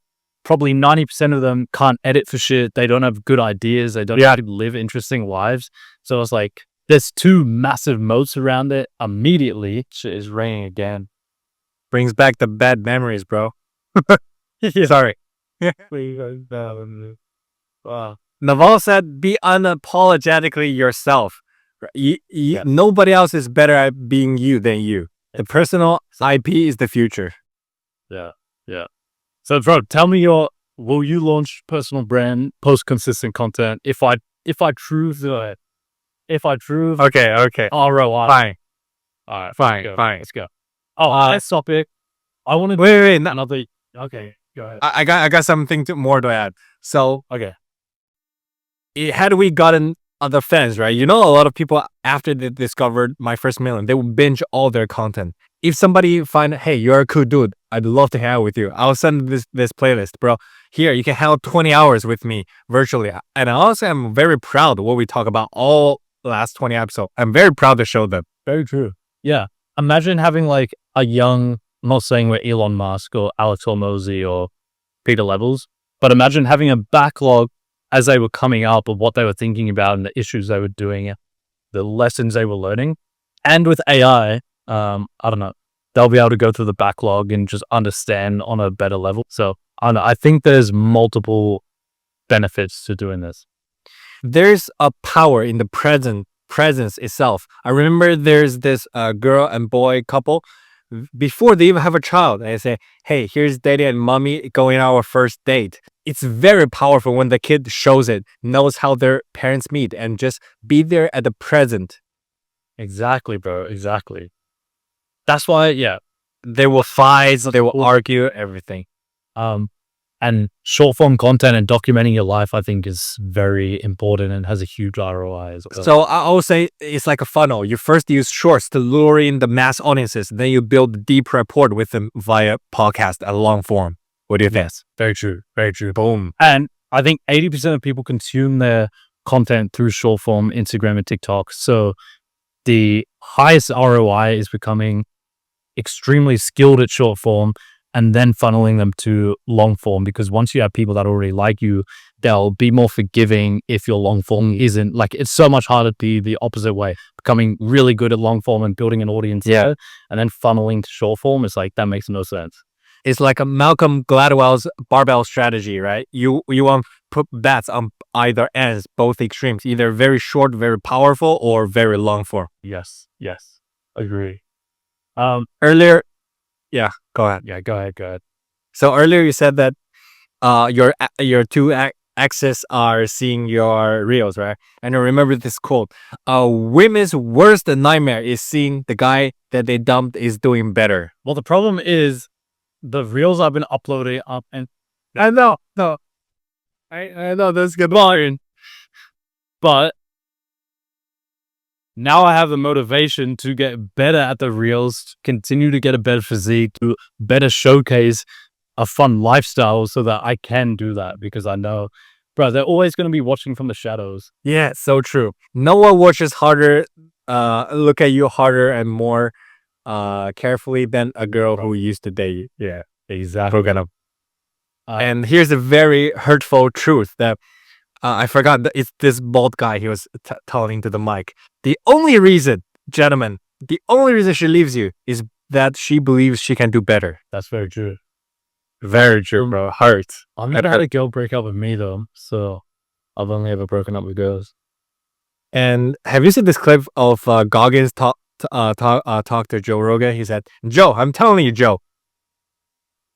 probably 90% of them can't edit for shit. They don't have good ideas. They don't live interesting lives. So it's like, there's 2 massive moats around it immediately. Shit is raining again.
Brings back the bad memories, bro. Sorry.
Wow.
Naval said, be unapologetically yourself. Nobody else is better at being you than you. The personal IP is the future.
Yeah. So, bro, tell me will you launch personal brand, post consistent content if I prove ROI?
Okay.
ROI.
Fine.
All right.
Fine.
Let's go. Oh, next topic. I want to
wait.
another. Okay, go ahead.
I got something more to add. So,
okay.
Had we gotten other fans, right? You know, a lot of people after they discovered My First Million, they will binge all their content. If somebody find, hey, you're a cool dude, I'd love to hang out with you. I'll send this playlist, bro. Here, you can hang out 20 hours with me virtually. And I also am very proud of what we talk about all last 20 episodes. I'm very proud to show them.
Very true. Yeah. Imagine having like a young, I'm not saying we're Elon Musk or Alex Hormozy or Peter Levels, but imagine having a backlog as they were coming up of what they were thinking about and the issues they were doing, the lessons they were learning. And with AI, I don't know, they'll be able to go through the backlog and just understand on a better level. So I don't know, I think there's multiple benefits to doing this.
There's a power in the presence itself. I remember there's this girl and boy couple. Before they even have a child, they say, hey, here's daddy and mommy going on our first date. It's very powerful when the kid shows it, knows how their parents meet, and just be there at the present.
Exactly, bro. Exactly. That's why, yeah.
They will fight, they will argue, everything.
And short form content and documenting your life, I think, is very important and has a huge ROI as well.
So I always say it's like a funnel. You first use shorts to lure in the mass audiences, then you build deep rapport with them via podcast and long form. What do you think?
Very true. Very true.
Boom.
And I think 80% of people consume their content through short form, Instagram and TikTok. So the highest ROI is becoming extremely skilled at short form and then funneling them to long form, because once you have people that already like you, they'll be more forgiving if your long form isn't, like, it's so much harder to be the opposite way, becoming really good at long form and building an audience there, and then funneling to short form. It's like, that makes no sense.
It's like a Malcolm Gladwell's barbell strategy, right? You want to put bets on either ends, both extremes, either very short, very powerful, or very long form.
Yes. Agree.
Earlier, yeah, go ahead.
Yeah, go ahead.
So earlier you said that your two exes are seeing your reels, right? And I remember this quote: "Women's worst nightmare is seeing the guy that they dumped is doing better."
Well, the problem is the reels I've been uploading up, and
I know that's good line,
but now I have the motivation to get better at the reels, continue to get a better physique, to better showcase a fun lifestyle so that I can do that, because I know, bro, they're always going to be watching from the shadows.
Yeah, so true. No one watches harder, look at you harder and more carefully than a girl who used to date.
Yeah, exactly.
And here's a very hurtful truth that I forgot. It's this bald guy. He was telling to the mic. The only reason, gentlemen, the only reason she leaves you is that she believes she can do better.
That's very true.
Very true, bro. Hurts.
I've never had a girl break up with me, though. So I've only ever broken up with girls.
And have you seen this clip of Goggins talk to Joe Rogan? He said, "Joe, I'm telling you, Joe,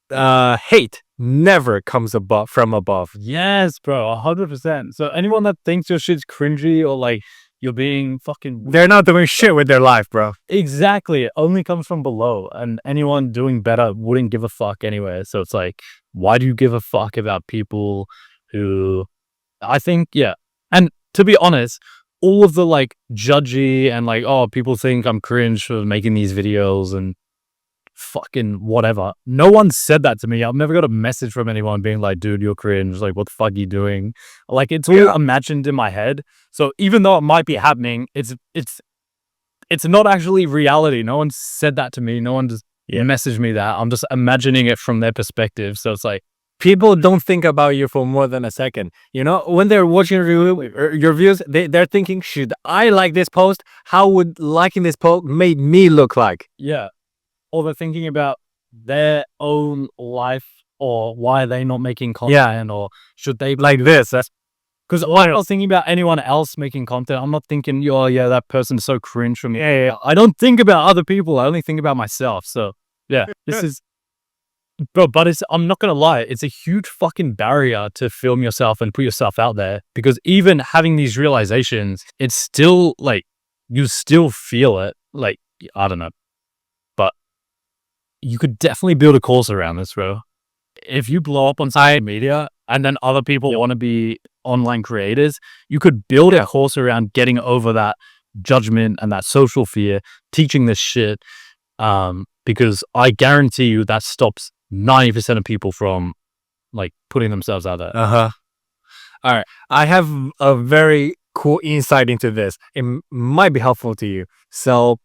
hate never comes from above."
Yes, bro, 100%. So anyone that thinks your shit's cringy or like you're being fucking,
they're not doing shit with their life, bro.
Exactly. It only comes from below, and anyone doing better wouldn't give a fuck anyway. So it's like, why do you give a fuck about people who, I think, yeah. And to be honest, all of the like judgy and like, oh, people think I'm cringe for making these videos and fucking whatever. No one said that to me. I've never got a message from anyone being like, dude, you're cringe. Like, what the fuck are you doing? Like, it's all imagined in my head. So even though it might be happening, it's not actually reality. No one said that to me. No one just messaged me that. I'm just imagining it from their perspective. So it's like,
people don't think about you for more than a second. You know, when they're watching your views, they're thinking, should I like this post? How would liking this post make me look like?
Yeah. Or they're thinking about their own life, or why are they not making content, or should they
like this?
Because I'm not thinking about anyone else making content. I'm not thinking, oh yeah, that person's so cringe for me. Yeah. I don't think about other people. I only think about myself. So yeah, this is, bro. But I'm not gonna lie, it's a huge fucking barrier to film yourself and put yourself out there, because even having these realizations, it's still like, you still feel it. Like, I don't know. You could definitely build a course around this, bro. If you blow up on social media and then other people want to be online creators, you could build a course around getting over that judgment and that social fear, teaching this shit. Because I guarantee you that stops 90% of people from like putting themselves out there.
Uh-huh. All right. I have a very cool insight into this. It might be helpful to you. So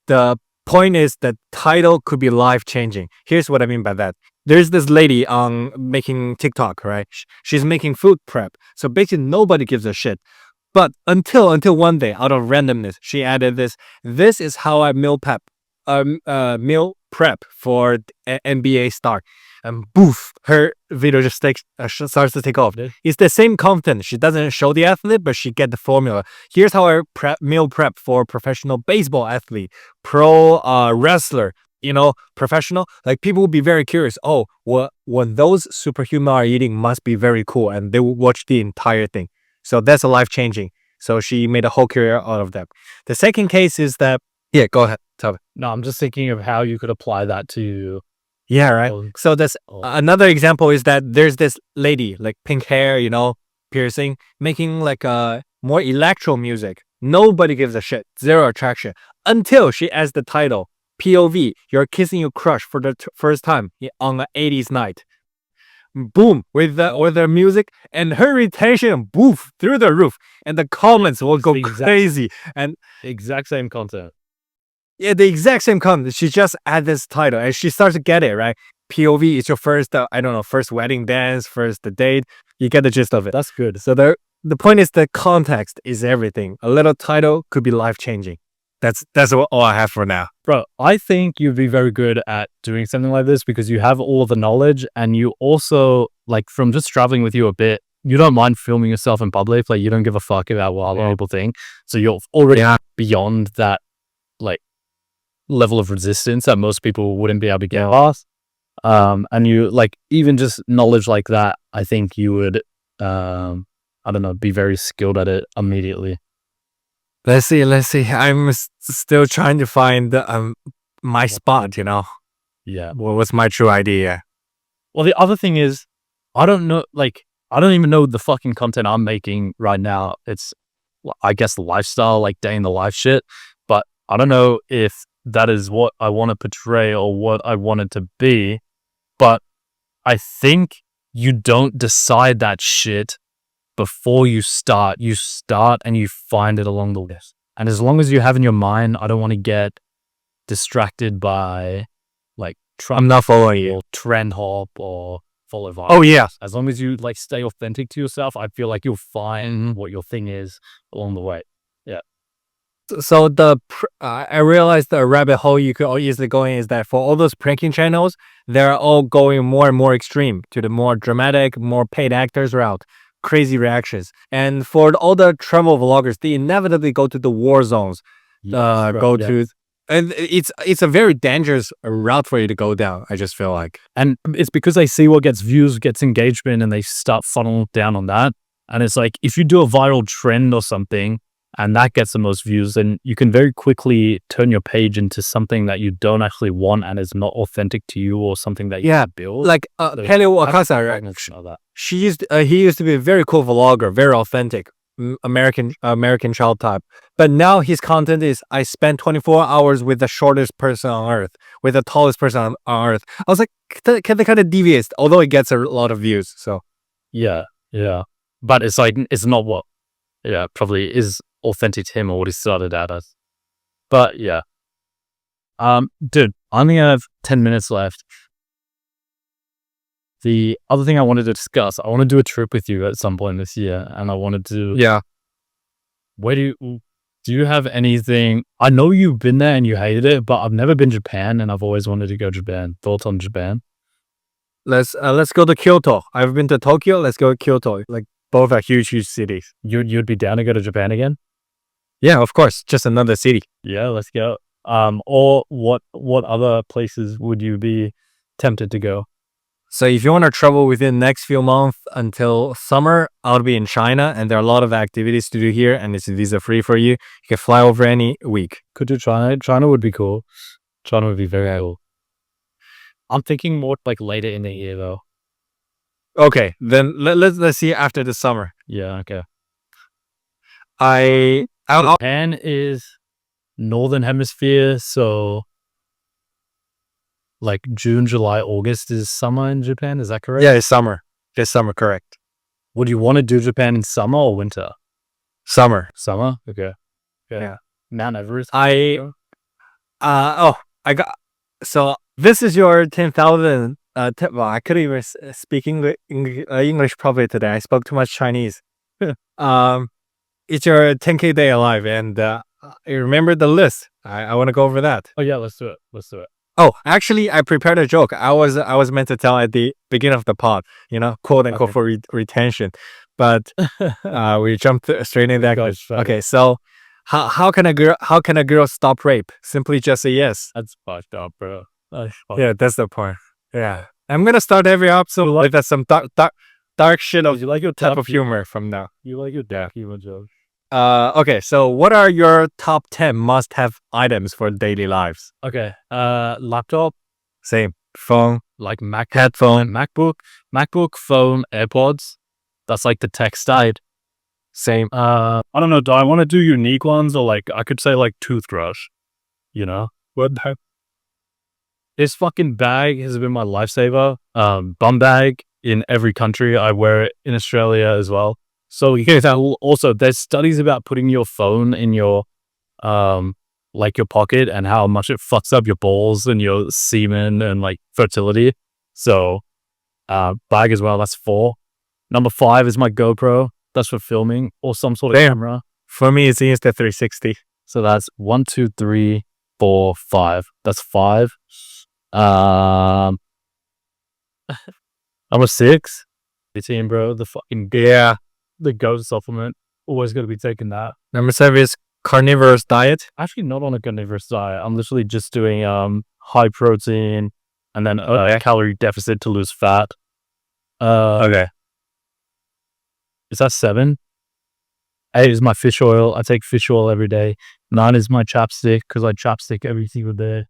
the point is that title could be life changing. Here's what I mean by that. There's this lady on making TikTok, right? She's making food prep. So basically nobody gives a shit. But until one day, out of randomness, she added this. This is how I meal prep for NBA star, and boof, her video just starts to take off. It's the same content. She doesn't show the athlete, but she get the formula. Here's how I meal prep for professional baseball athlete, pro wrestler. Professional. Like people will be very curious. Oh, when those superhuman are eating, must be very cool, and they will watch the entire thing. So that's a life changing. So she made a whole career out of that. The second case is that. Yeah, go ahead. Tell me.
No, I'm just thinking of how you could apply that to.
Yeah, right. So that's another example is that there's this lady, like pink hair, piercing, making like more electro music. Nobody gives a shit. Zero attraction. Until she adds the title, POV, you're kissing your crush for the first time on an 80s night. Boom, with the music, and her retention, boof, through the roof. And the comments will go crazy. And
the exact same content.
Yeah, the exact same content. She just add this title and she starts to get it, right? POV is your first, first wedding dance, first the date. You get the gist of it.
That's good.
So the point is the context is everything. A little title could be life-changing. That's all I have for now.
Bro, I think you'd be very good at doing something like this because you have all the knowledge, and you also, like, from just traveling with you a bit, you don't mind filming yourself in public. Like, you don't give a fuck about what other people think. So you're already beyond that, like, level of resistance that most people wouldn't be able to get past. And you, like, even just knowledge like that, I think you would, be very skilled at it immediately.
Let's see. I'm still trying to find my spot,
Yeah.
What's my true idea?
Well, the other thing is, I don't even know the fucking content I'm making right now. It's, I guess, lifestyle, like day in the life shit. But I don't know if that is what I want to portray or what I want it to be. But I think you don't decide that shit before you start. You start and you find it along the way. And as long as you have in your mind, I don't want to get distracted by like
I'm not following you.
Or trend hop or follow vibe.
Oh yeah.
As long as you like stay authentic to yourself, I feel like you'll find what your thing is along the way. Yeah.
So I realized the rabbit hole you could easily go in is that for all those pranking channels, they're all going more and more extreme to the more dramatic, more paid actors route, crazy reactions. And for all the travel vloggers, they inevitably go to the war zones, and it's a very dangerous route for you to go down. I just feel like,
and it's because they see what gets views, gets engagement, and they start funneling down on that. And it's like if you do a viral trend or something, and that gets the most views, then you can very quickly turn your page into something that you don't actually want and is not authentic to you, or something that you build.
Like Helio Wakasa, right? He used to be a very cool vlogger, very authentic, American child type. But now his content is, I spent 24 hours with the shortest person on earth, with the tallest person on earth. I was like, kind of devious, although it gets a lot of views. So
yeah, but it's like it's not what probably is authentic to him or what he started out as. But yeah. Dude, I only have 10 minutes left. The other thing I wanted to discuss, I want to do a trip with you at some point this year, and I wanted to where do you have anything? I know you've been there and you hated it, but I've never been to Japan and I've always wanted to go to Japan. Thoughts on Japan?
Let's go to Kyoto. I've been to Tokyo, let's go to Kyoto. Like both are huge cities.
You'd be down to go to Japan again?
Yeah, of course. Just another city.
Yeah, let's go. Or what other places would you be tempted to go?
So if you want to travel within the next few months until summer, I'll be in China, and there are a lot of activities to do here, and it's visa free for you. You can fly over any week.
Could do China. China would be cool. China would be very cool. I'm thinking more like later in the year though.
Okay, then let's see after the summer.
Yeah, okay.
I'll
Japan is northern hemisphere, so like June, July, August is summer in Japan. Is that correct?
yeah, it's summer. It's summer, correct.
Would you want to do Japan in summer or winter?
Summer.
Summer. Okay.
Yeah.
Mount Everest.
I got so this is your 10,000 well, I couldn't even speak English properly today. I spoke too much Chinese. um it's your 10K day alive, and you remember the list. I want to go over that.
Oh yeah, let's do it. Let's do it.
Oh, actually, I prepared a joke. I was meant to tell at the beginning of the pod, quote unquote,
Okay.
for retention, but we jumped straight in that.
Gosh,
Okay, so how can a girl stop rape? Simply just say yes.
That's fucked up, bro.
Yeah, that's the point. Yeah, I'm gonna start every episode with some dark shit of
You like your
type
top
of humor from now.
You like your dark humor joke.
Okay, so what are your top 10 must-have items for daily lives?
Okay. Laptop,
Same. Phone,
like Mac,
headphone,
MacBook, phone, AirPods. That's like the tech side.
same.
I don't know. Do I want to do unique ones, or like I could say like toothbrush? You know,
What type?
this fucking bag has been my lifesaver. Bum bag in every country. I wear it in Australia as well. So also there's studies about putting your phone in your like your pocket and how much it fucks up your balls and your semen and like fertility. So bag as well. That's 4. Number 5 is my GoPro. That's for filming or some sort of camera.
For me, it's the Insta360.
So that's 1, 2, 3, 4, 5. That's 5. Number 6, 18, bro. The fucking
Yeah.
the goat supplement. Always got to be taking that.
Number 7 is carnivorous diet.
Actually, not on a carnivorous diet. I'm literally just doing high protein and then a calorie deficit to lose fat.
Okay.
Is that 7? 8 is my fish oil. I take fish oil every day. 9 is my chapstick because I chapstick every single day.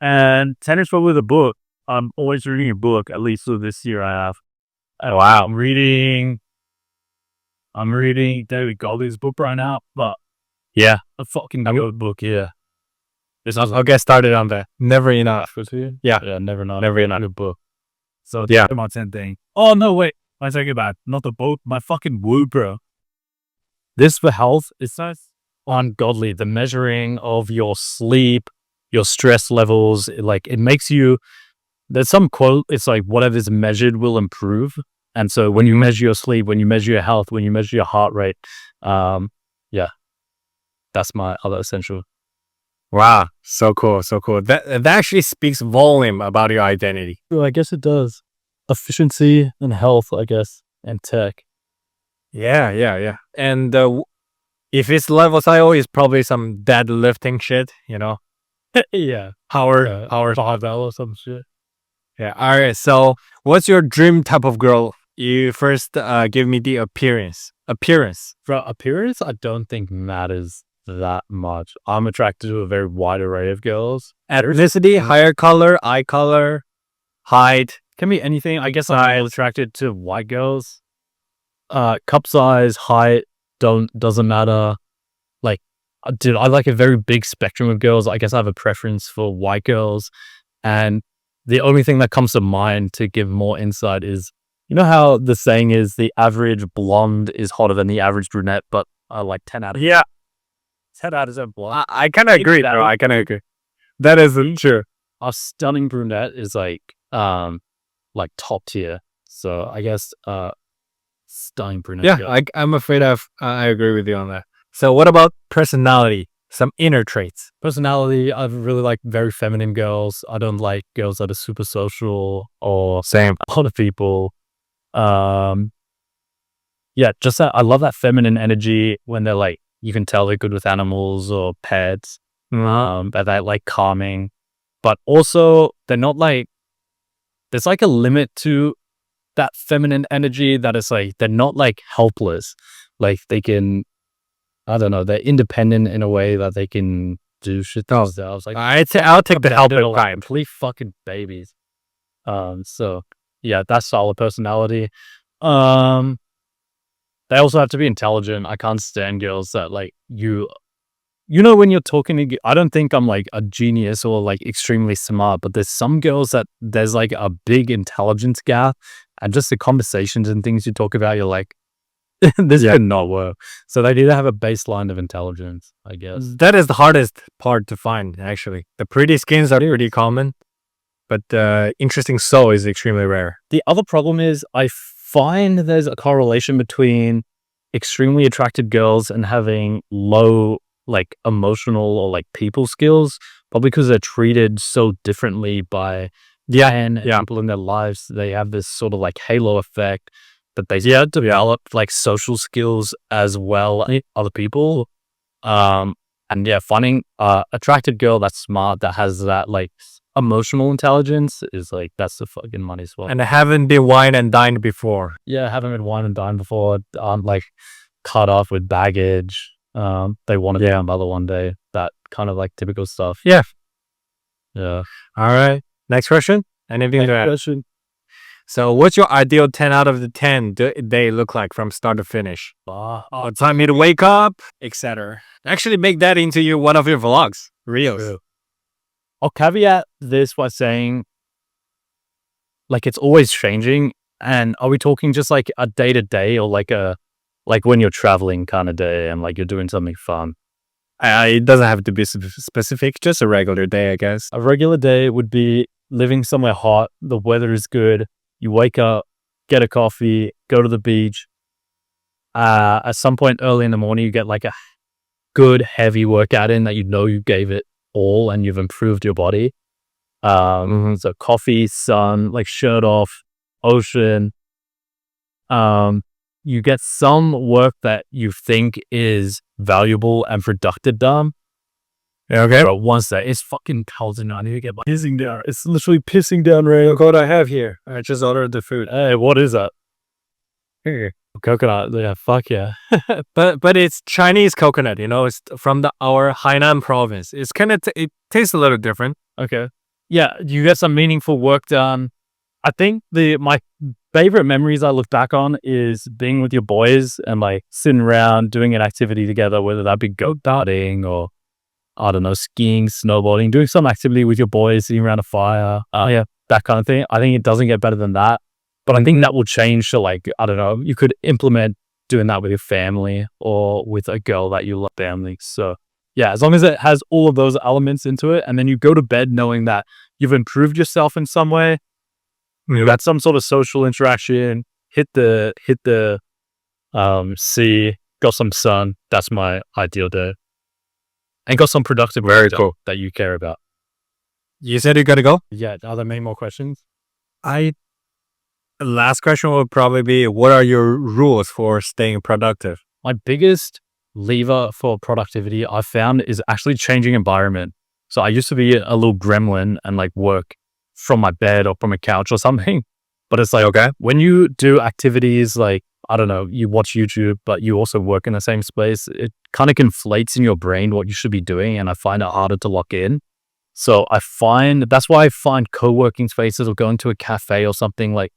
And 10 is probably the book. I'm always reading a book. At least so this year I have.
Wow.
I'm reading David Goldie's book right now, but
Yeah.
a fucking good book. Yeah.
I'll get started on that. Never enough. Yeah.
Yeah, never enough.
Never enough.
Good book. So
Yeah.
my 10 thing. Oh no, wait. I take it back. Not the boat. My fucking woo, bro. This for health is so ungodly. The measuring of your sleep, your stress levels, it makes you. There's some quote. It's like whatever's measured will improve. And so when you measure your sleep, when you measure your health, when you measure your heart rate, yeah, that's my other essential.
Wow. So cool. So cool. That actually speaks volume about your identity.
Well, I guess it does. Efficiency and health, I guess, and tech.
Yeah. Yeah. Yeah. And if it's levels IO, it's probably some deadlifting shit,
Yeah.
Power.
Barbell or some shit.
Yeah. All right. So, what's your dream type of girl? You first give me the appearance.
For appearance, I don't think matters that much. I'm attracted to a very wide array of girls.
Ethnicity, hair color, eye color, height.
Can be anything. I guess I'm attracted to white girls. Cup size, height doesn't matter. Like, dude, I like a very big spectrum of girls. I guess I have a preference for white girls, and the only thing that comes to mind to give more insight is, you know how the saying is the average blonde is hotter than the average brunette, but like 10 out of 10 out of 10 blonde.
I kind of agree, bro. I kind of agree. That is true.
A stunning brunette is like top tier. So I guess stunning brunette.
Yeah,
girl.
I'm afraid I agree with you on that. So what about personality? Some inner traits.
Personality, I really like very feminine girls. I don't like girls that are super social or
Same.
a lot of people. Yeah, just that I love that feminine energy when they're like, you can tell they're good with animals or pets. But they're like calming, but also they're not like, there's like a limit to that feminine energy that is like, they're not like helpless. Like they can, I don't know, they're independent in a way that they can do shit themselves. Like
I'll take the helper
like
kind.
complete fucking babies. So Yeah, that style of personality. Um, they also have to be intelligent. I can't stand girls that like when you're talking to, I don't think I'm like a genius or like extremely smart, but there's some girls that there's like a big intelligence gap, and just the conversations and things you talk about, you're like, this could not work. So they need to have a baseline of intelligence, I guess.
That is the hardest part to find, actually. The pretty skins are pretty common, but interesting soul is extremely rare.
The other problem is I find there's a correlation between extremely attracted girls and having low like emotional or like people skills, probably because they're treated so differently by and people in their lives. They have this sort of like halo effect that they develop like social skills as well as other people. And finding attracted girl that's smart, that has that like emotional intelligence is like, that's the fucking money spot.
And I haven't been wine and dined before.
Yeah, haven't been wine and dined before. Like cut off with baggage. They want to be a mother one day. That kind of like typical stuff.
Yeah.
Yeah.
All right. Next question. Anything to add?
Question.
So what's your ideal 10 out of the 10 day look like from start to finish? What time you to wake up, etc. Actually make that into one of your vlogs. Reels.
True. I'll caveat this by saying, like, it's always changing. And are we talking just like a day to day, or like when you're traveling kind of day and like you're doing something fun?
It doesn't have to be specific, just a regular day, I guess.
A regular day would be living somewhere hot. The weather is good. You wake up, get a coffee, go to the beach. At some point early in the morning, you get like a good heavy workout in that you gave it all and you've improved your body. So coffee, sun, like shirt off, ocean. You get some work that you think is valuable and productive done.
Okay.
But once that, it's fucking cold and I need to get my pissing down. It's literally pissing down rain.
Look what I have here. I just ordered the food.
Hey, what is that?
Here.
Coconut. Yeah, fuck yeah.
but it's Chinese coconut, it's from our Hainan province. It's kind of, it tastes a little different.
Okay. Yeah, you get some meaningful work done. I think my favorite memories I look back on is being with your boys and like sitting around doing an activity together, whether that be go-karting or, I don't know, skiing, snowboarding, doing some activity with your boys, sitting around a fire. That kind of thing. I think it doesn't get better than that. But I think that will change to like, I don't know, you could implement doing that with your family or with a girl that you love family. So yeah, as long as it has all of those elements into it, and then you go to bed knowing that you've improved yourself in some way, you got some sort of social interaction, hit the sea, got some sun. That's my ideal day. And got some productive work that you care about.
You said you gotta go?
Yeah. Are there many more questions?
Last question would probably be, what are your rules for staying productive?
My biggest lever for productivity I found is actually changing environment. So I used to be a little gremlin and like work from my bed or from a couch or something. But it's like, okay, when you do activities like, I don't know, you watch YouTube, but you also work in the same space, it kind of conflates in your brain what you should be doing. And I find it harder to lock in. So that's why I find co-working spaces or going to a cafe or something, like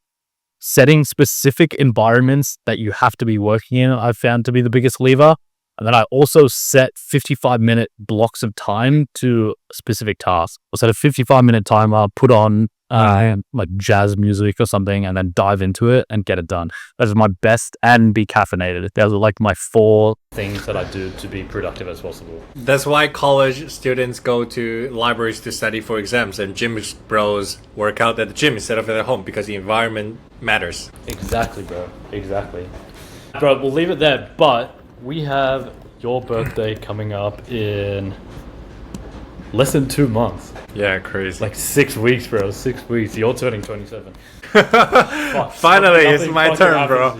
setting specific environments that you have to be working in, I've found to be the biggest lever. And then I also set 55-minute blocks of time to specific tasks. I'll set a 55-minute timer, put on like jazz music or something, and then dive into it and get it done. That is my best, and be caffeinated. Those are like my 4 things that I do to be productive as possible.
That's why college students go to libraries to study for exams, and gym bros work out at the gym instead of at their home, because the environment matters.
Exactly, bro. Exactly. Bro, we'll leave it there, but we have your birthday coming up in less than 2 months.
Yeah, crazy.
Like 6 weeks, bro. 6 weeks. You're turning 27.
Finally, it's my turn, bro.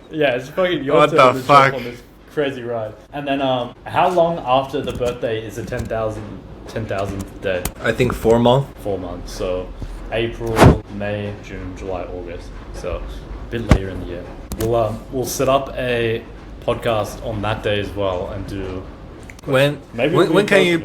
Yeah, it's fucking your
what
turn
the fuck?
on this crazy ride. And then, how long after the birthday is the 10,000th day?
I think 4 months.
4 months. So April, May, June, July, August. So a bit later in the year. We'll set up a podcast on that day as well and do.
When can you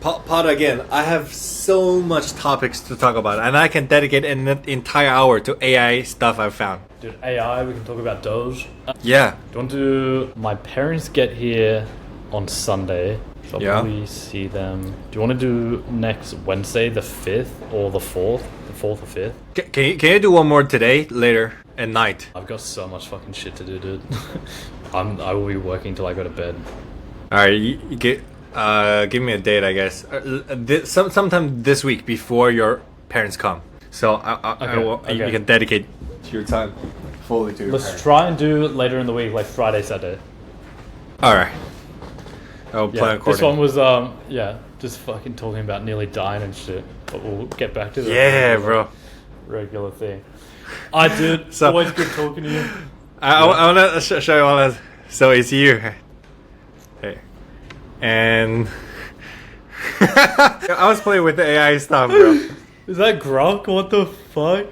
Pod again. I have so much topics to talk about, and I can dedicate an entire hour to AI stuff I've found.
Dude, AI, we can talk about Doge.
Yeah.
Do you want to... My parents get here on Sunday. So I'll
Yeah.
probably see them. Do you want to do next Wednesday, the 5th, or the 4th? The 4th or 5th?
Can you do one more today, later at night?
I've got so much fucking shit to do, dude. I will be working till I go to bed.
All right, you get give me a date, I guess. Sometime this week before your parents come. So you can dedicate your time fully to your
Let's
parents.
try and do it later in the week, like Friday, Saturday.
All right. I'll plan accordingly.
This one was just fucking talking about nearly dying and shit. But we'll get back to the regular thing. I did.
So-
Always good talking to you.
I want to show you all that. So it's you. Hey. And I was playing with the AI stuff, bro.
Is that Grok? What the fuck?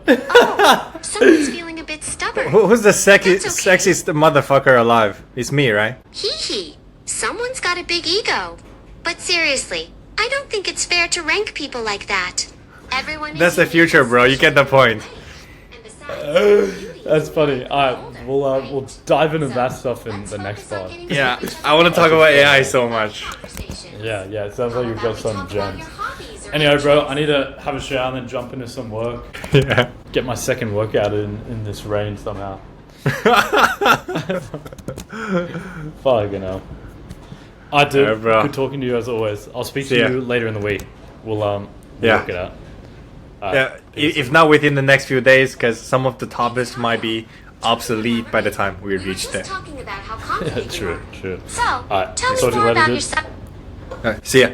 Someone's feeling a bit stubborn.
Who's the
That's okay.
sexiest motherfucker alive? It's me, right?
Hee hee. Someone's got a big ego. But seriously, I don't think it's fair to rank people like that. Everyone.
That's the future, bro. You get the point.
And besides,
That's funny. Alright, we'll dive into that stuff in the next part.
Yeah, I want to talk about AI so much.
Yeah, it sounds like you've got some gems. Anyway, bro, I need to have a shower and then jump into some work.
Yeah.
Get my second workout in this rain somehow. Fucking hell. I do.
Alright, bro.
Good talking to you as always. I'll speak to
See ya.
you later in the week. We'll
Yeah.
work it out.
Yeah, if not within the next few days, because some of the topics might be obsolete by the time we reach
just
there.
talking about how confident you
True,
are.
true.
So,
Alright,
tell
talk
me
to you
more
later,
about
dude.
yourself.
Alright, see ya.